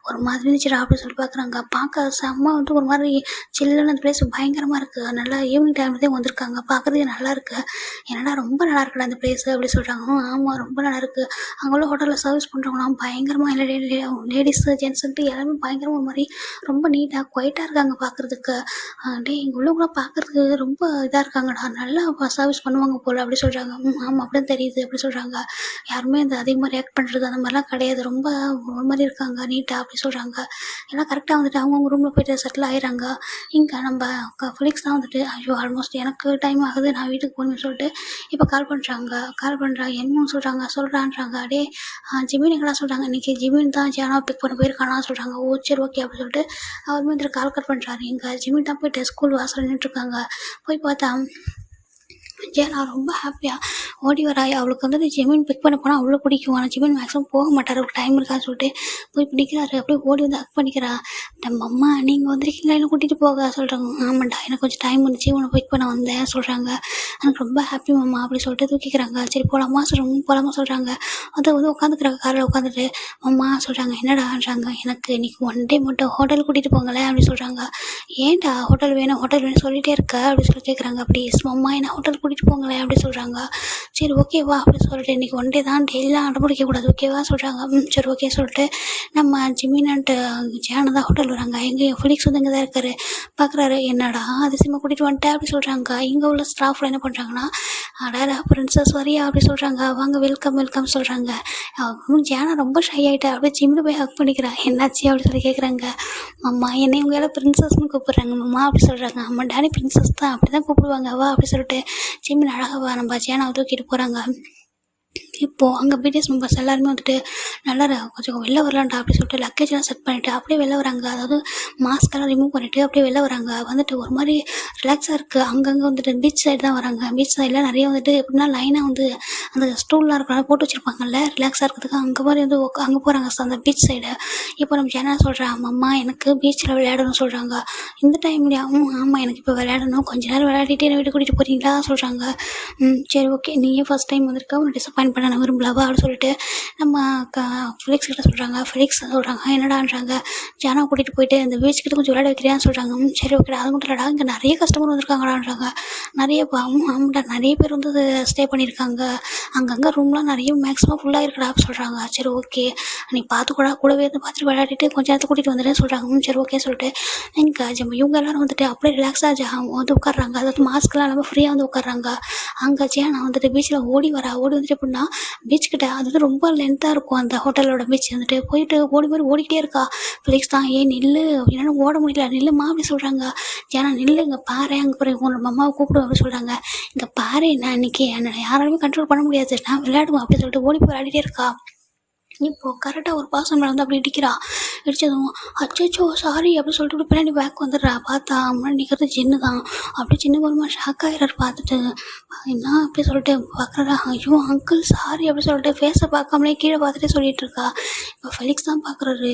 A: ஒரு மாதிரி இருந்துச்சுடா அப்படின்னு சொல்லிட்டு பார்க்குறாங்க. பார்க்க செம்ம ஒரு மாதிரி சில்லுன்னு அந்த பிளேஸ் பயங்கரமாக இருக்குது. நல்லா ஈவினிங் டைம்லேயே வந்திருக்காங்க. பார்க்குறதுக்கு நல்லா இருக்குது. என்னடா ரொம்ப நல்லா இருக்குடா அந்த பிளேஸ் அப்படி சொல்கிறாங்க. ஆமாம் ரொம்ப நல்லா இருக்குது. அங்கே உள்ள ஹோட்டலில் சர்வீஸ் பண்ணுறவங்களாம் பயங்கரமாக இல்லை லேடிஸு ஜென்ஸுன்ட்டு எல்லாருமே பயங்கரமாக ஒரு மாதிரி ரொம்ப நீட்டாக குவைட்டாக இருக்காங்க பார்க்குறதுக்கு. இங்கே உள்ளவங்களாம் பார்க்குறதுக்கு ரொம்ப இதாக இருக்காங்கடா, நல்லா சர்வீஸ் பண்ணுவாங்க போல் அப்படி சொல்கிறாங்க. ஆமாம் அப்படிதான் தெரியுது அப்படி சொல்கிறாங்க. யாருமே இந்த அதிகமாக ரியாக்ட் பண்ணுறது அந்த மாதிரிலாம் கிடையாது. ரொம்ப ஒரு மாதிரி இருக்காங்க நீட்டாக அப்படி சொல்கிறாங்க. எல்லாம் கரெக்டாக வந்துட்டு அவங்கவுங்க ரூமில் போய்ட்டு செட்டில் ஆயிடுறாங்க. இங்கே நம்ம ஃபெலிக்ஸ் தான் வந்துட்டு ஐயோ ஆல்மோஸ்ட் எனக்கு டைம் ஆகுது நான் வீட்டுக்கு போகணும்னு சொல்லிட்டு இப்போ கால் பண்ணுறாங்க. என்னன்னு சொல்கிறான்றாங்க. அப்படியே ஜிமின் எங்கடா சொல்கிறாங்க. இன்றைக்கி ஜிமின் தான் ஜானாவை பிக் பண்ண போயிருக்கானா சொல்கிறாங்க. ஓ சரி ஓகே அப்படின்னு சொல்லிட்டு அவர் வந்துட்டு கால் கட் பண்ணுறாரு. இங்கே ஜிமின் தான் போயிட்டு ஸ்கூல் வாசல் நின்றுட்டுருக்காங்க. போய் பார்த்தா ஜேனா ரொம்ப ஹாப்பியாக ஓடி வராய். அவளுக்கு வந்துட்டு ஜிமின் பிக் பண்ண போனால் அவ்வளோ பிடிக்கும். ஆனால் ஜிமின் மேக்ஸிமம் போக மாட்டார், அவருக்கு டைம் இருக்கான்னு சொல்லிட்டு போய் பிடிக்கிறாரு. அப்படியே ஓடி வந்து ஹக் பண்ணிக்கிறா. நம்ம அம்மா நீங்கள் வந்திருக்கீங்களா என்ன கூட்டிகிட்டு போக சொல்கிறாங்க. ஆமாண்டா எனக்கு கொஞ்சம் டைம் இருந்துச்சு உன்னை பிக் பண்ண வந்தேன் சொல்கிறாங்க. எனக்கு ரொம்ப ஹாப்பி மாமா அப்படி சொல்லிட்டு தூக்கிக்கிறாங்க. சரி போகலாமா சொல்கிறாங்க. அதை வந்து உட்காந்துக்கிறாங்க காரில் உட்காந்துட்டு. அம்மா சொல்கிறாங்க என்னடான்றாங்க. எனக்கு இன்னைக்கு ஒன் டே மட்டும் ஹோட்டல் கூட்டிகிட்டு போங்களேன் அப்படி சொல்கிறாங்க. ஏன்டா ஹோட்டல் வேணும் சொல்லிகிட்டே இருக்க அப்படி சொல்லி கேட்குறாங்க. அப்படி அம்மா என்ன ஹோட்டல் கூட்டிகிட்டு போங்களேன் அப்படி சொல்கிறாங்க. சரி ஓகேவா அப்படின்னு சொல்லிட்டு இன்றைக்கி ஒன் டே தான் டெய்லிலாம் அடம்பிடிக்கக்கூடாது ஓகேவா சொல்கிறாங்க. சரி ஓகே சொல்லிட்டு நம்ம ஜிமினான்ட்டு ஜானா தான் ஹோட்டல் வராங்க. எங்கள் ஃபெலிக்ஸ் வந்து இங்கே தான் இருக்கார். பார்க்குறாரு என்னடா அதிசயமாக கூட்டிகிட்டு வந்துட்டேன் அப்படி சொல்கிறாங்க. இங்கே உள்ள ஸ்டாஃபில் என்ன பண்ணுறாங்கன்னா அடாடா பிரின்சஸ் வரியா அப்படி சொல்கிறாங்க. வாங்க வெல்கம் சொல்கிறாங்க. ஜானா ரொம்ப ஷை ஆகிட்டா. அப்படியே ஜிம்மில் போய் ஹக் பண்ணிக்கிறா. என்னாச்சு அப்படி சொல்லி கேட்குறாங்க. அம்மா என்னை உங்கள் எல்லாம் பிரின்சஸ்ன்னு கூப்பிட்றாங்க மாமா அப்படி சொல்கிறாங்க. அம்மா டேடி பிரின்சஸ் தான் அப்படி தான் கூப்பிடுவாங்க வா அப்படி சொல்லிட்டு ஜிம்மின் அழகாக நம்ம ஜானாவை தூக்கிட்டு போகிறாங்க. இப்போது அங்கே பிடிஎஸ் மெம்பர்ஸ் எல்லாருமே வந்துட்டு நல்லா கொஞ்சம் வெளில வரலான்டா அப்படி சொல்லிட்டு லக்கேஜெலாம் செட் பண்ணிவிட்டு அப்படியே வெளில வராங்க. அதாவது மாஸ்க்கெல்லாம் ரிமூவ் பண்ணிவிட்டு அப்படியே வெளில வராங்க. வந்துட்டு ஒரு மாதிரி ரிலாக்ஸாக இருக்குது. அங்கங்கே வந்துட்டு பீச் சைடு தான் வராங்க. பீச் சைடில் நிறைய வந்துட்டு எப்படின்னா லைனாக வந்து அந்த ஸ்டூல்லாம் இருக்கிறனால போட்டு வச்சுருப்பாங்கல்ல ரிலாக்ஸாக இருக்கிறதுக்கு. அங்கே மாதிரி வந்து அங்கே போகிறாங்க அந்த பீச் சைடு. இப்போ நம்ம ஜனா சொல்கிறாங்க அம்மா எனக்கு பீச்சில் விளையாடணும்னு சொல்கிறாங்க. இந்த டைம்லையா ஆமாம் எனக்கு இப்போ விளையாடணும் கொஞ்ச நேரம் விளையாடிட்டு என்னை வீட்டு கூட்டிகிட்டு போகிறீங்களா சொல்கிறாங்க. சரி ஓகே நீயே ஃபஸ்ட் டைம் வந்திருக்க உன்னை டிசப்பாயின்ட் பண்ண நான் விரும்பலவா அப்படின்னு சொல்லிட்டு நம்ம ஃபெலிக்ஸ் கிட்ட சொல்கிறாங்க. ஃபெலிக்ஸ் சொல்கிறாங்க என்னடான்றாங்க. ஜானா கூட்டிகிட்டு போயிட்டு இந்த பீச் கிட்ட கொஞ்சம் விளையாட வைக்கிறியான்னு சொல்கிறாங்க. சரி ஓகேடா அது மட்டும் இல்லடா இங்கே நிறைய கஸ்டமர் வந்திருக்காங்கடான்றாங்க. ஆமாண்டா நிறைய பேர் வந்து ஸ்டே பண்ணியிருக்காங்க. அங்கங்கே ரூம்லாம் நிறைய மேக்ஸிமம் ஃபுல்லாக இருக்குடா அப்படின்னு சொல்கிறாங்க. சரி ஓகே நீ கூடவே இருந்து பார்த்துட்டு விளையாடிட்டு கொஞ்சம் நேரத்தை கூட்டிகிட்டு வந்துடுன்னு சொல்கிறாங்க. சரி ஓகே சொல்லிட்டு இங்கே இவங்க எல்லோரும் வந்துட்டு அப்படியே ரிலாக்ஸாக வந்து உட்காடுறாங்க. அதாவது மாஸ்க்லாம் இல்லாமல் ஃப்ரீயாக வந்து உட்காடுறாங்க. அங்கே ஜானா வந்துட்டு பீச்சில் ஓடி வந்துட்டு எப்படின்னா பீச்சுக்கிட்ட அது வந்து ரொம்ப லென்த்தாக இருக்கும் அந்த ஹோட்டலோட பீச் வந்துட்டு போயிட்டு ஓடிக்கிட்டே இருக்கா. ஃபெலிக்ஸ் தான் நில்லு என்னென்ன ஓட முடியல நில்லுமா அப்படி சொல்கிறாங்க. ஏன்னா நில்லு இங்கே பாரு அங்கே போய் உங்களோட அம்மாவை கூப்பிடுவோம் அப்படின்னு சொல்கிறாங்க. இங்கே பாரு நான் இன்னைக்கு என்னை யாராலுமே கண்ட்ரோல் பண்ண முடியாது நான் விளையாடுவேன் அப்படின்னு சொல்லிட்டு ஓடி போய் விளையாடிட்டே இருக்கா. இப்போது கரெக்டாக ஒரு பாசம் மேலே வந்து அப்படி இடிக்கிறா. இடித்ததும் அச்சோ சாரி அப்படின்னு சொல்லிட்டு பின்னாடி பேக் வந்துடுறா. பார்த்தா முன்னாடி நிற்கிறது ஜின்னு தான். அப்படி சின்ன ஒரு ஷாக் ஆகிறாரு பார்த்துட்டு. என்ன அப்படி சொல்லிட்டு பார்க்குறா. ஐயோ அங்கிள் சாரி அப்படி சொல்லிட்டு ஃபேஸை பார்க்காமலே கீழே பார்த்துட்டே சொல்லிட்டு இருக்கா. இப்போ ஃபெலிக்ஸ் தான் பார்க்குறாரு.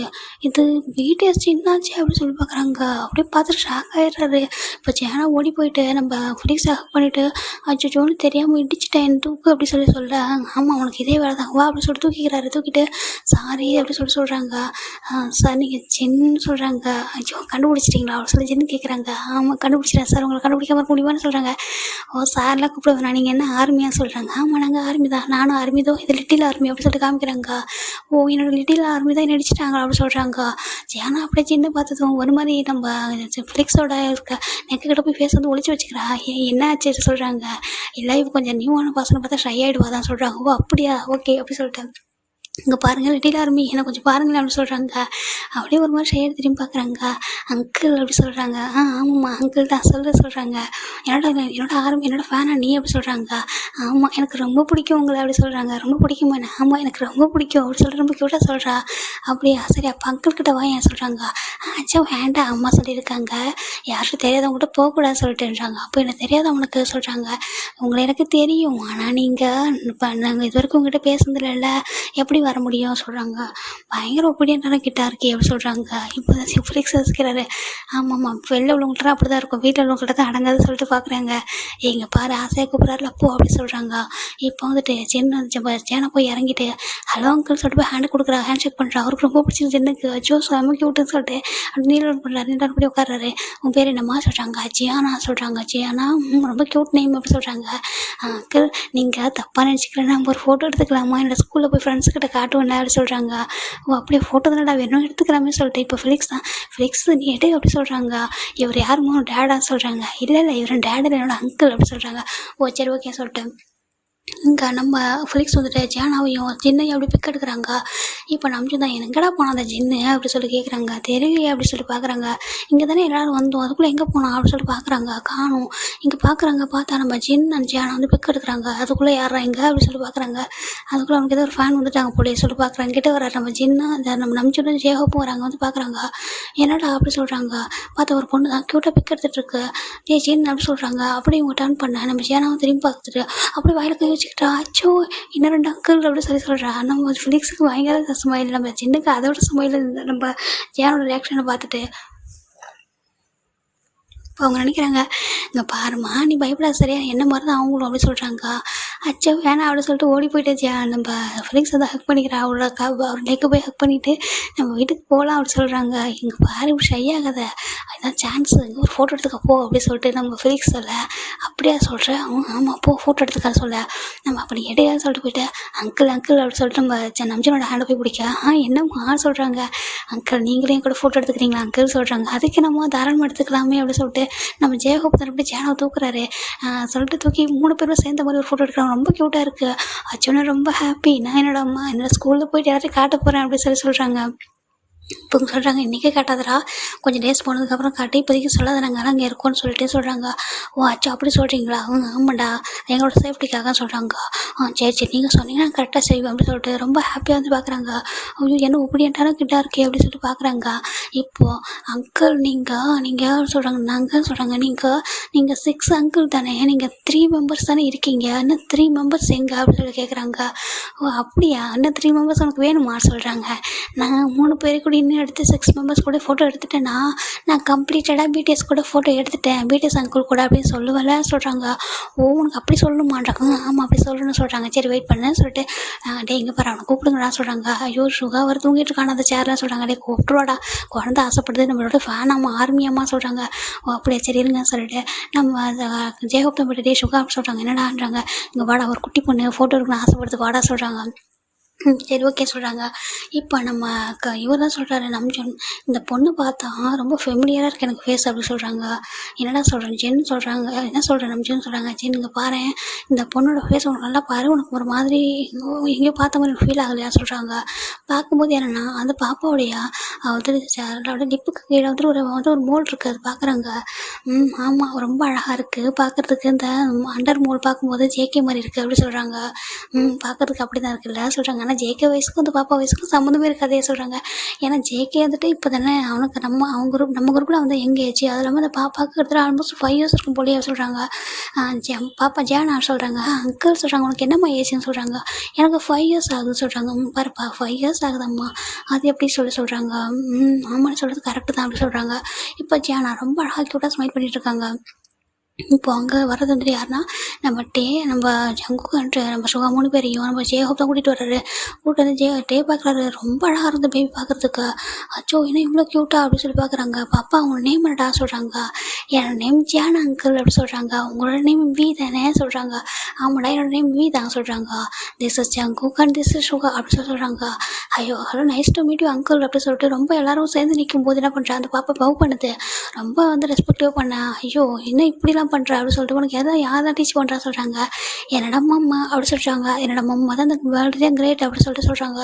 A: இது பிடிஎஸ் என்னாச்சு அப்படின்னு சொல்லி பார்க்குறாங்க. அப்படியே பார்த்துட்டு ஷாக் ஆகிடுறாரு. இப்போ ஜானா ஓடி போயிட்டு நம்ம ஃபெலிக்ஸை ஹக் பண்ணிவிட்டு அச்சோன்னு தெரியாமல் இடிச்சிட்டேன் தூக்கு அப்படி சொல்ல ஆமாம் அவனுக்கு இதே வேலை தான் வா அப்படின்னு சொல்லிட்டு தூக்கிட்டு சாரி அப்படி சொல்கிறாங்க. சார் நீங்கள் ஜென்னு சொல்கிறாங்க. ஐயோ கண்டுபிடிச்சிட்டிங்களா அப்படி சொல்லி ஜென்னு கேட்குறாங்க. ஆமாம் கண்டுபிடிச்சிட்டேன் சார் உங்களை கண்டுபிடிக்காம இருக்க முடியுமான்னு சொல்கிறாங்க. ஓ சார்லாம் கூப்பிடுவேன் நீங்கள் என்ன ஆர்மியாக சொல்கிறாங்க. ஆமாம் நாங்கள் ஆர்மி தான் நானும் ஆர்மி தான் இது லிட்டில் ஆர்மி அப்படி சொல்லிட்டு காமிக்கிறாங்க. ஓ என்னோட லிட்டில் ஆர்மி தான் என்ன அடிச்சிட்டாங்க அப்படி சொல்கிறாங்க. ஏன்னா அப்படியே ஜென்னு பார்த்ததும் ஒரு மாதிரி நம்ம ஃப்ளிக்ஸோட இருக்க நெக்கிட்ட போய் ஃபேஸ் வந்து ஒழிச்சு வச்சுக்கிறா. என்ன ஆச்சு சொல்கிறாங்க. இல்லை இப்போ கொஞ்சம் நியூவான பசங்க பார்த்தா ஷை ஆகிடுவா தான் சொல்கிறாங்க. ஓ அப்படியா ஓகே அப்படி சொல்லிட்டு இங்கே பாருங்கள் லிட்டில் ஆர்மி என்னை கொஞ்சம் பாருங்களேன் அப்படி சொல்கிறாங்க. அப்படியே ஒரு மாதிரி ஷேர் திரும்பி பார்க்குறாங்க. அங்கிள் அப்படி சொல்கிறாங்க. ஆமாம்மா அங்கிள் தான் சொல்கிறாங்க. என்னோட ஆர்மி என்னோட ஃபேனா நீ அப்படி சொல்கிறாங்க. ஆமாம் எனக்கு ரொம்ப பிடிக்கும் உங்களை அப்படி சொல்கிறாங்க. ரொம்ப பிடிக்குமா என்ன? ஆமாம் எனக்கு ரொம்ப பிடிக்கும் அப்படி சொல்லிட்டு ரொம்ப க்யூட்டாக சொல்கிறா. அப்படியா சரி அப்போ அங்கிள் கிட்ட வாயேன் சொல்கிறாங்க. ஆச்சா வேண்டாம் அம்மா சொல்லியிருக்காங்க யாருக்கும் தெரியாதவங்ககிட்ட போகக்கூடாதுன்னு சொல்லிட்டுன்றாங்க. அப்போ எனக்கு தெரியாதவனுக்கு சொல்கிறாங்க உங்களை எனக்கு தெரியும் ஆனால் நீங்கள் இப்போ நாங்கள் இது வரைக்கும் உங்ககிட்ட பேசுனதில்ல எப்படி வர முடியும் சொல்கிறாங்க. பயங்கர ஒப்பீடியன்ட்டான கிட்டா இருக்கே அப்படி சொல்கிறாங்க. இப்போ தான் ஃபிளிக்ஸ் யோசிக்கிறாரு. ஆமாம்மா வெளில உள்ளவங்கள்ட்ட அப்படி தான் இருக்கும் வீட்டில் உள்ளவங்கள்ட்ட தான் அடங்காது சொல்லிட்டு பார்க்குறாங்க. எங்க பாரு ஆசையாக கூப்பிட்றாருல அப்போ அப்படி சொல்கிறாங்க. இப்போ வந்துட்டு ஜேனா போய் இறங்கிட்டு ஹலோ அங்கிள் சொல்லிட்டு போய் ஹேண்டு கொடுக்குறா ஹேண்ட் ஷேக் பண்ணுறா. அவருக்கு ரொம்ப பிடிச்சிருந்து ஜென்னுக்கு அச்சோ செம்ம க்யூட்டுன்னு சொல்லிட்டு அப்படி நீலோட் பண்ணுறாரு. நீலோட் பண்ணி உட்கார்றாரு. உன் பேர் என்னம்மா சொல்கிறாங்க. ஜியானா சொல்கிறாங்க. ஜியானா ரொம்ப க்யூட் நேம் அப்படி சொல்கிறாங்க. அங்கிள் நீங்கள் தப்பாக நினச்சிக்கிறேன் நம்ம ஒரு ஃபோட்டோ எடுத்துக்கலாமா என்னோட ஸ்கூலில் போய் ஃப்ரெண்ட்ஸுக்கிட்ட காட்டுவேன் அப்படி சொல்கிறாங்க. ஓ அப்படியே ஃபோட்டோ தானடா வேணும் எடுத்துக்கலாமே சொல்லிட்டு இப்போ ஃபிளிக்ஸ் நீ எடு அப்படி சொல்கிறாங்க. இவர் யாருமோ டேடா சொல்கிறாங்க. இல்லை இவர் டேடு என்னோட அங்கிள் அப்படி சொல்கிறாங்க. ஓ சரி ஓகே சொல்லிட்டு இங்கே நம்ம ஃபிளிக்ஸ் வந்துட்டு ஜியானாவையும் ஜின்னையும் அப்படி பிக் எடுக்கிறாங்க. இப்போ நம்ம தான் எங்கடா போனா அந்த ஜின்னு அப்படி சொல்லி கேட்குறாங்க. தெரியலையே அப்படி சொல்லி பார்க்குறாங்க. இங்கே தானே எல்லோரும் வந்தோம் அதுக்குள்ளே எங்கே போனோம் அப்படி சொல்லி பார்க்குறாங்க. காணும் இங்கே பார்க்குறாங்க. பார்த்தா நம்ம ஜின் அண்ட் ஜியானா வந்து பிக் எடுக்கிறாங்க. அதுக்குள்ளே யாரா எங்கே அப்படி சொல்லி பார்க்குறாங்க. அதுக்குள்ளே அவனுக்கு ஏதோ ஒரு ஃபேன் வந்துட்டாங்க போலே சொல்லி பார்க்குறாங்க. கிட்ட வர நம்ம ஜின்னு அந்த நம்ம நம்பிச்சுட்டு ஜேஹோப்பும் வராங்க. வந்து பார்க்குறாங்க. என்னடா அப்படி சொல்கிறாங்க. பார்த்தா ஒரு பொண்ணு தான் க்யூட்டாக பிக் எடுத்துகிட்டு இருக்கு. ஜின் அப்படி சொல்கிறாங்க. அப்படியே இவங்க டர்ன் பண்ண நம்ம ஜியானாவை திரும்பி பார்த்துட்டு அப்படியே வாயில் கை வச்சுக்கிட்டா. அச்சோ இன்னும் 2 அங்கிள் அப்படி சொல்கிறா. நம்ம ஃபிளிக்ஸுக்கு பயங்கர ஸ்மைல். நம்ம ஜின்னுக்கு அதோட ஸ்மைல் நம்ம ஜியானோட ரியாக்ஷனை பார்த்துட்டு இப்போ அவங்க நினைக்கிறாங்க இங்கே பாருமா நீ பயப்படாத சரியா என்ன மாதிரி தான் அவங்களும் அப்படி சொல்கிறாங்க. அச்சோ வேணாம் அப்படி சொல்லிட்டு ஓடி போயிட்டு நம்ம ஃபிளிக்ஸ் வந்து ஹக் பண்ணிக்கிறா. அவர் லெக்கு போய் ஹக் பண்ணிவிட்டு நம்ம வீட்டுக்கு போகலாம் அப்படி சொல்கிறாங்க. இங்கே பாரு இப்படி ஷை ஆகாத அதுதான் சான்ஸு இங்கே ஒரு ஃபோட்டோ எடுத்துக்க போ அப்படி சொல்லிட்டு நம்ம ஃபிளிக்ஸ் சொல்ல. அப்படியா சொல்கிறேன் ஆமாம் போ ஃபோட்டோ எடுத்துக்க சொல்ல. நம்ம அப்படி எடையான்னு சொல்லிட்டு போயிட்டு அங்கிள் அப்படி சொல்லிட்டு நம்ம நம்ஜனோட ஹேண்டை போய் பிடிக்க என்னம்மா சொல்கிறாங்க. அங்கிள் நீங்களே கூட ஃபோட்டோ எடுத்துக்கிறீங்களா அங்கிள் சொல்கிறாங்க. அதுக்கு நம்ம தாராளமாக எடுத்துக்கலாமே அப்படி சொல்லிட்டு நம்ம ஜெயஹோப் தரப்படி ஜேனாவை தூக்குறாரு. சொல்லிட்டு தூக்கி 3 பேரும் சேர்ந்த மாதிரி ஒரு ஃபோட்டோ எடுக்கிறாங்க. ரொம்ப க்யூட்டாக இருக்குது. அச்சோன்னா ரொம்ப ஹாப்பி. நான் என்னோட அம்மா என்னோட ஸ்கூலில் போயிட்டு யார்ட்டையும் காட்ட போகிறேன் அப்படின்னு சொல்லி சொல்கிறாங்க. இப்போ சொல்கிறாங்க இன்றைக்கே காட்டாதரா கொஞ்சம் டேஸ் போனதுக்கப்புறம் காட்டி இப்போதைக்கு சொல்லாத நாங்கள் அங்கே இருக்கோன்னு சொல்லிட்டு சொல்கிறாங்க. ஓ அச்சா அப்படி சொல்கிறீங்களா ஆமாண்டா எங்களோட சேஃப்டிக்காக சொல்கிறாங்க. சரி நீங்கள் சொன்னீங்கன்னா கரெக்டாக செய்வேன் அப்படின்னு சொல்லிட்டு ரொம்ப ஹாப்பியாக வந்து பார்க்குறாங்க. ஐயோ என்ன ஒப்பீடியன்ட்டான கிட்டா இருக்கே அப்படின்னு சொல்லிட்டு பார்க்குறாங்க. இப்போது அங்கிள் நீங்கள் சொல்கிறாங்க நாங்கள் சொல்கிறாங்க நீங்கள் 6 அங்கிள் தானே நீங்கள் 3 மெம்பர்ஸ் தானே இருக்கீங்க இன்னும் 3 மெம்பர்ஸ் எங்கே அப்படின்னு சொல்லி கேட்குறாங்க. ஓ அப்படியா இன்னும் 3 மெம்பர்ஸ் உனக்கு வேணுமா சொல்கிறாங்க. நாங்கள் 3 பேர் கூட இன்னும் எடுத்து 6 மெம்பர்ஸ் கூட ஃபோட்டோ எடுத்துட்டேன்னா நான் கம்ப்ளீட்டடாக பிடிஎஸ் கூட ஃபோட்டோ எடுத்துட்டேன் பிடிஎஸ் அங்கிள் கூட அப்படின்னு சொல்லுவல சொல்கிறாங்க. ஓ உனக்கு அப்படி சொல்லணுமான்றாங்க. ஆமாம் அப்படி சொல்லணும்னு சொல்கிறாங்க. சரி வெயிட் பண்ணுன்னு சொல்லிட்டு டே இங்கே பாரு அவனை கூப்பிடுங்கடா சொல்கிறாங்க. ஐயோ சுகா அவர் தூங்கிட்டு இருக்கான அந்த சேர்லாம் சொல்கிறாங்க. டே கூப்பிட்டுருவாடா குழந்தை ஆசைப்படுது நம்மளோட ஃபேனாமா ஆர்மியாம்மா சொல்கிறாங்க. ஓ அப்படியே சரி இருங்க சொல்லிட்டு நம்ம ஜெயஹோப் தான் போய்ட்டு டே சுகா அப்படி சொல்கிறாங்க. என்னடான்றாங்க. இங்கே வாடா ஒரு குட்டி பொண்ணு ஃபோட்டோ எடுக்கணும்னு ஆசைப்படுது வாடா சொல்கிறாங்க. சரி ஓகே சொல்கிறாங்க. இப்போ நம்ம இவர் தான் சொல்கிறாரு நம்ஜன் இந்த பொண்ணு பார்த்தா ரொம்ப ஃபெமிலியராக இருக்குது எனக்கு ஃபேஸ் அப்படி சொல்கிறாங்க. என்னடா சொல்கிறேன் ஜென் சொல்கிறாங்க. என்ன சொல்கிறேன் நம்ஜன் சொல்கிறாங்க. ஜென் இங்கே பாரு இந்த பொண்ணோட ஃபேஸ் உனக்கு நல்லா பாரு உனக்கு ஒரு மாதிரி எங்கேயோ பார்த்த மாதிரி ஃபீல் ஆகலையா சொல்கிறாங்க. பார்க்கும்போது என்னென்னா அந்த பாப்பாவுடைய அதோட லிப்புக்கு கீழே வந்து ஒரு மோல் இருக்குது அது பார்க்குறாங்க. ஆமாம் ரொம்ப அழகாக இருக்குது பார்க்குறதுக்கு. இந்த அண்டர் மோல் பார்க்கும்போது ஜேகே மாதிரி இருக்குது அப்படி சொல்கிறாங்க. பார்க்குறதுக்கு அப்படி தான் இருக்குல்ல சொல்கிறாங்க. ஆனால் ஜேகே வயசுக்கும் அந்த பாப்பா வயசுக்கும் சம்மந்தமே இருக்காதே சொல்கிறாங்க. ஏன்னா ஜேகே வந்துட்டு இப்போ தானே அவனுக்கு நம்ம குரூப்பில் வந்து யங் ஏஜ் அது இல்லாமல் அந்த பாப்பாவுக்கு கிட்டத்தட்ட ஆல்மோஸ்ட் 5 இயர்ஸ் இருக்கும் போலியே சொல்கிறாங்க. பாப்பா ஜேனா சொல்கிறாங்க. அங்கிள் சொல்கிறாங்க உனக்கு என்னம்மா ஏஜ்னு சொல்கிறாங்க. எனக்கு 5 இயர்ஸ் ஆகுது சொல்கிறாங்க. பாருப்பா 5 இயர்ஸ் ஆகுதம்மா அது எப்படி சொல்கிறாங்க. ஆமான்னு சொல்கிறது கரெக்டு தான் அப்படி சொல்கிறாங்க. இப்போ ஜேனா ரொம்ப அழகாக க்யூட்டாக ஸ்மைல் பண்ணிகிட்டு இருக்காங்க. இப்போ அங்கே வர்றது வந்துட்டு யாருன்னா நம்ம ஜங்குக்கு நம்ம சுகா 3 பேரையும் நம்ம ஜெயஹோப் தான் கூட்டிகிட்டு வர்றாரு. கூப்பிட்டு வந்து டே பார்க்குறாரு. ரொம்ப அழகாக இருந்த பேபி பார்க்குறதுக்கு. அச்சோ என்ன இவ்வளோ க்யூட்டா அப்படின்னு சொல்லி பார்க்குறாங்க. பாப்பா அவங்களோட நேம் என்னடா சொல்கிறாங்க. என்னோட நேம் ஜியானா அங்கிள் அப்படி சொல்கிறாங்க. உங்களோட நேம் வி தானே சொல்கிறாங்க. ஆமாடா என்னோட நேம் வி தான் சொல்கிறாங்க. This is Jungkook and this is Suga அப்படி சொல்கிறாங்க. ஐயோ hello nice to meet you uncle அப்படி சொல்லிட்டு ரொம்ப எல்லாரும் சேர்ந்து நிற்கும் போது என்ன பண்ணுறேன் அந்த பாப்பா பவ் பண்ணுது. ரொம்ப வந்து ரெஸ்பெக்டிவ் பண்ணேன். ஐயோ என்ன இப்படிலாம் பண்ணுற அப்படின்னு சொல்லிட்டு உனக்கு எதாவது யார் தான் டீச் பண்ணுறா சொல்கிறாங்க. என்னோட மம்மா அப்படி சொல்கிறாங்க. என்னோட மம்மா தான் இந்த வேர்ல்டுலேயே கிரேட் அப்படி சொல்லிட்டு சொல்கிறாங்க.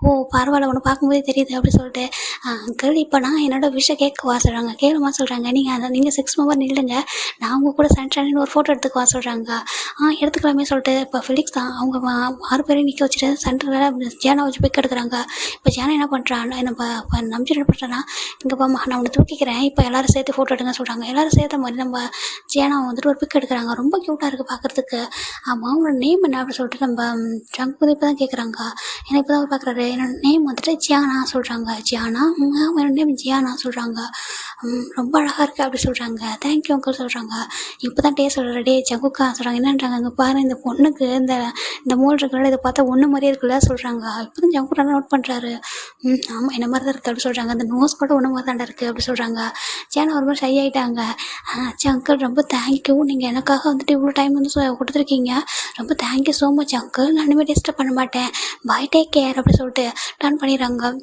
A: ஓ பரவாயில்ல உன்னை பார்க்கும்போதே தெரியுது அப்படி சொல்லிட்டு அங்கிள் இப்போ நான் என்னோட விஷயம் கேட்கவா சொல்கிறாங்க. கேளுமா சொல்கிறாங்க. நீங்கள் 6 மெம்பர் நில்லுங்க, நான் உங்கள் கூட சன்ஷைன் ஒரு ஃபோட்டோ எடுத்துக்குவா சொல்கிறாங்க. எடுத்துக்கலாமே சொல்லிட்டு இப்போ ஃபிலிக்ஸ் தான் அவங்க 6 பேரையும் நிற்க வச்சுட்டு சென்டரில் ஜேனா வச்சு பிக் எடுக்கிறாங்க. இப்போ ஜேனா என்ன பண்ணுறான், இப்போ நம்பிச்சு என்ன பண்ணுறான்னா, இங்கே பாம்மா நான் உன்னை தூக்கிக்கிறேன், இப்போ எல்லோரும் சேர்த்து ஃபோட்டோ எடுங்க சொல்கிறாங்க. எல்லோரும் சேர்த்த மாதிரி நம்ம ஜேனா வந்துட்டு ஒரு பிக் எடுக்கிறாங்க. ரொம்ப க்யூட்டாக இருக்குது பார்க்குறதுக்கு. ஆமாம் அவங்களோட நேம் என்ன அப்படின்னு சொல்லிட்டு நம்ம ஜங்கு இப்போ தான் கேட்குறாங்க. ஏன்னா இப்போ தான் பார்க்குறாரு. என்னோட நேம் வந்துட்டு ஜியானா சொல்கிறாங்க. ஜியானா என்னோட நேம் ஜியானா சொல்கிறாங்க. ரொம்ப அழகாக இருக்குது அப்படி சொல்கிறாங்க. தேங்க்யூ அங்கிள் சொல்கிறாங்க. இப்போ தான் டே சொல்கிற டே ஜங்குக்கா சொல்கிறாங்க. என்னன்றாங்க அங்கே பாரு இந்த பொண்ணுக்கு இந்த மோல் இருக்கிற இதை பார்த்தா ஒன்று மாதிரியே இருக்குல்ல சொல்கிறாங்க. இப்போ தான் ஜங்கு நல்லா நோட் பண்ணுறாரு. ஆமாம் என்ன மாதிரி தான் இருக்குது அப்படி சொல்கிறாங்க. அந்த நோஸ் கூட ஒன்று மாதிரி தாண்டா இருக்குது அப்படி சொல்கிறாங்க. ஜேனா ஒரு மாதிரி ஷை ஆகிட்டாங்க. அங்கிள் ரொம்ப தேங்க்யூ, நீங்கள் எனக்காக வந்துட்டு இவ்வளோ டைம் வந்து கொடுத்துருக்கீங்க, ரொம்ப தேங்க்யூ ஸோ மச் அங்கிள், நான் இனிமேல் டிஸ்டர்ப் பண்ண மாட்டேன், பை டேக் கேர் அப்படி சொல்லிட்டு டர்ன் பண்ணிடுறாங்க.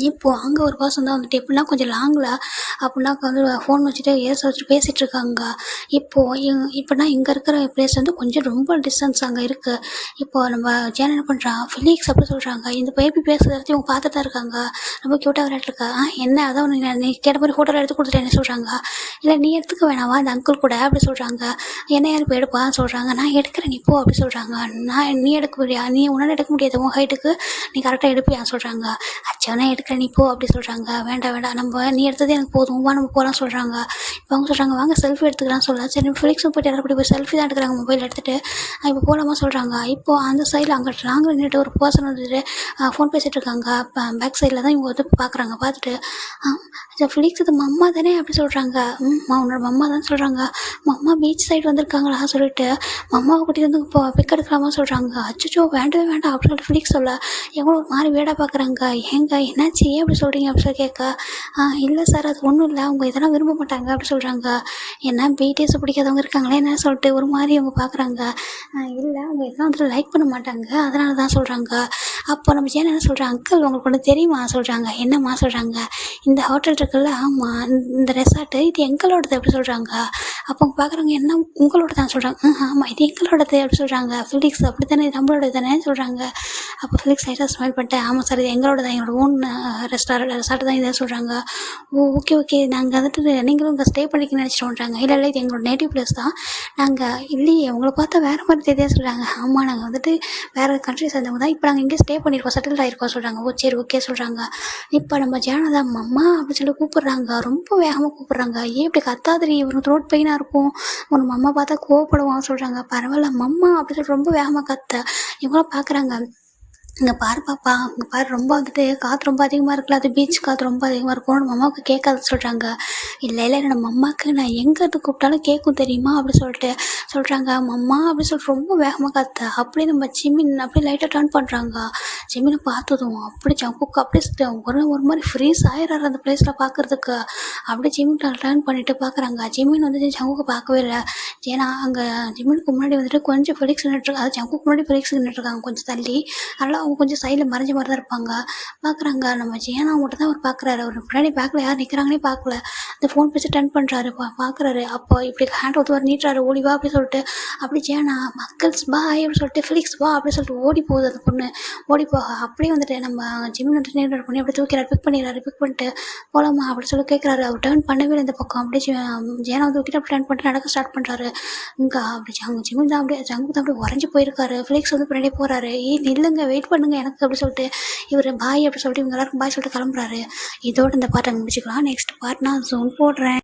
A: இப்போது அங்கே ஒரு பர்சன் தான் வந்துட்டு எப்படின்னா கொஞ்சம் லாங்கில் அப்படின்னாக்க வந்து ஃபோன் வச்சுட்டு ஏச வச்சுட்டு பேசிகிட்டு இருக்காங்க. இப்போனா இங்கே இருக்கிற பிளேஸ் வந்து கொஞ்சம் ரொம்ப டிஸ்டன்ஸ் அங்கே இருக்குது. இப்போது நம்ம ஜேனா என்ன பண்ணுறான், ஃபிலிக்ஸ் அப்படி சொல்கிறாங்க. இந்த பேபி பேசுகிறதையும் இவங்க பார்த்துட்டு தான் இருக்காங்க. ரொம்ப க்யூட்டாக விளையாட்டுருக்கா. என்ன அதான் நீ கேட்ட மாதிரி ஃபோட்டோவில் எடுத்து கொடுத்துட்டேன்னு சொல்கிறாங்க. இல்லை நீ எடுத்துக்க வேணாவா அந்த அங்கிள் கூட அப்படி சொல்கிறாங்க. என்ன யாருக்கு எடுப்பான்னு சொல்கிறாங்க. நான் எடுக்கிறேன் நீ போ அப்படி சொல்கிறாங்க. நீ எடுக்க முடியா, நீ உன்னால் எடுக்க முடியாது, உன் ஹைட்டுக்கு நீ கரெக்டாக எடுப்பியான்னு சொல்கிறாங்க. அச்சவனா எடுக்கிறேன் நீ போ அப்படி சொல்கிறாங்க. வேண்டாம் நீ எடுத்ததே எனக்கு போதும் வா நம்ம போகலாம் சொல்கிறாங்க. இப்போ அவங்க சொல்கிறாங்க வாங்க செல்ஃபி எடுத்துக்கலாம் சொல்லலாம். சரி ஃபிலிக்ஸும் போய்ட்டு எல்லாரும் போய் செல்ஃபி தான் எடுக்கிறாங்க மொபைல் எடுத்துகிட்டு. இப்போ போகலாமா சொல்கிறாங்க. இப்போது அந்த சைடில் அங்கே லாங்கில் நின்றுட்டு ஒரு பர்சன் வந்துட்டு ஃபோன் பேசிகிட்டு இருக்காங்க. பேக் சைடில் தான் இவங்க வந்து பார்க்குறாங்க. பார்த்துட்டு ஃபிலிக்ஸ் இது மம்மா தானே அப்படி சொல்கிறாங்க. உன்னோட மம்மா தான் சொல்கிறாங்க. மம்மா பீச் சைடு வந்திருக்காங்களா சொல்லிட்டு மம்மாவை கூட்டி வந்து இப்போ பிக் எடுக்கலாமா சொல்கிறாங்க. அச்சோ வேண்டவே வேண்டாம் அப்படி சொல்லிட்டு ஃபிலிக்ஸ் சொல்ல எவ்வளோ ஒரு மாதிரி வேடாக பார்க்குறாங்க. ஏங்க என்னாச்சு ஏன் அப்படி சொல்கிறீங்க அப்படி சொல்லி கேட்க இல்லை சார் அது ஒன்றும் இல்லை, அவங்க இதெல்லாம் விரும்ப மாட்டாங்க அப்படி சொல்கிறாங்க. என்ன பிடிஎஸ் பிடிக்காதவங்க இருக்காங்களே என்ன சொல்லிட்டு ஒரு மாதிரி அவங்க பார்க்குறாங்க. இல்லை அவங்க இதெல்லாம் வந்துட்டு லைக் பண்ண மாட்டாங்க அதனால தான் சொல்கிறாங்க. அப்போ நம்ம ஜேனா என்ன சொல்கிறாங்க, அங்கிள் உங்களுக்கு ஒன்று தெரியுமா சொல்கிறாங்க. என்னம்மா சொல்கிறாங்க. இந்த ஹோட்டல் இருக்குல்ல, ஆமாம் இந்த ரெசார்ட்டு இது எங்களோடது அப்படி சொல்கிறாங்க. அப்போ அவங்க பார்க்குறாங்க என்ன உங்களோட தான் சொல்கிறாங்க. ஆமாம் இது எங்களோடது அப்படி சொல்கிறாங்க. ஃபிலிக்ஸ் அப்படி தானே இது நம்மளோட தானே சொல்கிறாங்க. அப்போ ஃபிலிக்ஸ் லைட்டாக ஸ்மைல் பண்ணிட்டு ஆமாம் சார் இது எங்களோட தான், எங்களோட ஓன் ரெசார்ட் தான் இதை சொல்கிறாங்க. ஓகே நாங்கள் வந்துட்டு நீங்களும் இங்கே ஸ்டே பண்ணிக்கணும்னு நினச்சிட்டோன்றாங்க. இல்லை இது எங்களோட நேட்டிவ் பிளேஸ் தான், நாங்கள் இல்லையே உங்களை பார்த்தா வேறு மாதிரி தெரியாது சொல்கிறாங்க. ஆமாம் நாங்கள் வந்துட்டு வேறு கண்ட்ரி சேர்ந்தவங்க தான், இப்போ நாங்கள் இங்கே ஸ்டே பண்ணியிருக்கோம் செட்டில் ஆகிருக்கோம் சொல்கிறாங்க. சரி ஓகே சொல்கிறாங்க. இப்போ நம்ம ஜேனா தான் மம்மா அப்படின்னு சொல்லி கூப்பிட்றாங்க. ரொம்ப வேகமாக கூப்பிட்றாங்க. ஏன் இப்படி கத்தாதிரி இவனுக்கு த்ரோட் பெயினாக இருக்கும், உன் மம்மா பார்த்தா கோவப்படுவான்னு சொல்கிறாங்க. பரவாயில்ல மம்மா அப்படின்னு சொல்லி ரொம்ப வேகமாக கத்த இவங்களாம் பார்க்குறாங்க. இங்கே பாரு பாப்பா இங்கே பாரு ரொம்ப வந்துட்டு காற்று ரொம்ப அதிகமாக இருக்குல்ல, அது பீச் காற்று ரொம்ப அதிகமாக இருக்கும், நம்ம அம்மாவுக்கு கேட்காது சொல்கிறாங்க. இல்லை நம்ம அம்மாவுக்கு நான் எங்கே இருந்து கூப்பிட்டாலும் கேட்கும் தெரியுமா அப்படி சொல்லிட்டு சொல்கிறாங்க. மம்மா அப்படின்னு சொல்லிட்டு ரொம்ப வேகமாக கத்த அப்படியே நம்ம ஜிமின் அப்படியே லைட்டாக டர்ன் பண்ணுறாங்க. ஜிமினை பார்த்ததும் அப்படி ஜங்குக்கு அப்படியே ஒரு மாதிரி ஃப்ரீஸ் ஆயிடுறாரு அந்த பிளேஸில் பார்க்குறதுக்கு. அப்படியே ஜிமின் டர்ன் பண்ணிட்டு பார்க்குறாங்க. ஜிமின் வந்துட்டு ஜங்குக்கு பார்க்கவே இல்லை. ஏன்னா அங்கே ஜிமினுக்கு முன்னாடி வந்துட்டு கொஞ்சம் ஃபெலிக்ஸ் நின்றுட்டுருக்காங்க, அது ஜங்குக்கு முன்னாடி ஃபெலிக்ஸ் நின்றுட்டுருக்காங்க கொஞ்சம் தள்ளி. அதனால் அவங்க கொஞ்சம் சைடில் மறைஞ்ச மாதிரி தான் இருப்பாங்க. பார்க்குறாங்க நம்ம ஜியானா மட்டும் தான் அவர் பார்க்குறாரு. அவர் பின்னாடி பேக்கில் யார் நிற்கிறாங்கன்னே பார்க்கல. அந்த ஃபோன் பேசி டர்ன் பண்ணுறாரு பார்க்குறாரு. அப்போ இப்படி ஹேண்ட் ஒருத்தவர் நீட்டுறாரு ஓடிவா அப்படி சொல்லிட்டு. அப்படி ஜியானா மக்கள்ஸ் பாய் அப்படின்னு சொல்லிட்டு ஃபிலிக்ஸ் வா அப்படின்னு சொல்லிட்டு ஓடி போகுது அந்த பொண்ணு. ஓடி போக அப்படியே வந்துட்டு நம்ம ஜிமின் வந்துட்டு நேரில் பண்ணி அப்படி தூக்கிறாரு, பிக் பண்ணிட்டு போகலாமா அப்படி சொல்லி கேட்குறாரு. அவர் டர்ன் பண்ணவே இல்லை இந்த பக்கம். அப்படியே ஜியானா வந்து தூக்கிட்டு அப்படி டர்ன் பண்ணிட்டு நடக்க ஸ்டார்ட் பண்ணுறாரு. இங்கே அப்படி ஜிமின் தான் அப்படியே ஜங்கு தான் அப்படியே உறைஞ்சி போயிருக்காரு. ஃபிலிக்ஸ் வந்து பின்னாடியே போகிறாரு. நில்லுங்க வெயிட் பண்ணுங்க எனக்கு அப்படி சொல்லிட்டு இவர் பாய் அப்படி சொல்லிட்டு இவங்க எல்லாருக்கும் பாய் சொல்லிட்டு கிளம்புறாரு. இதோட இந்த பாட்டை முடிச்சுக்கலாம். நெக்ஸ்ட் பார்ட் நான் ஜோன் போடுறேன்.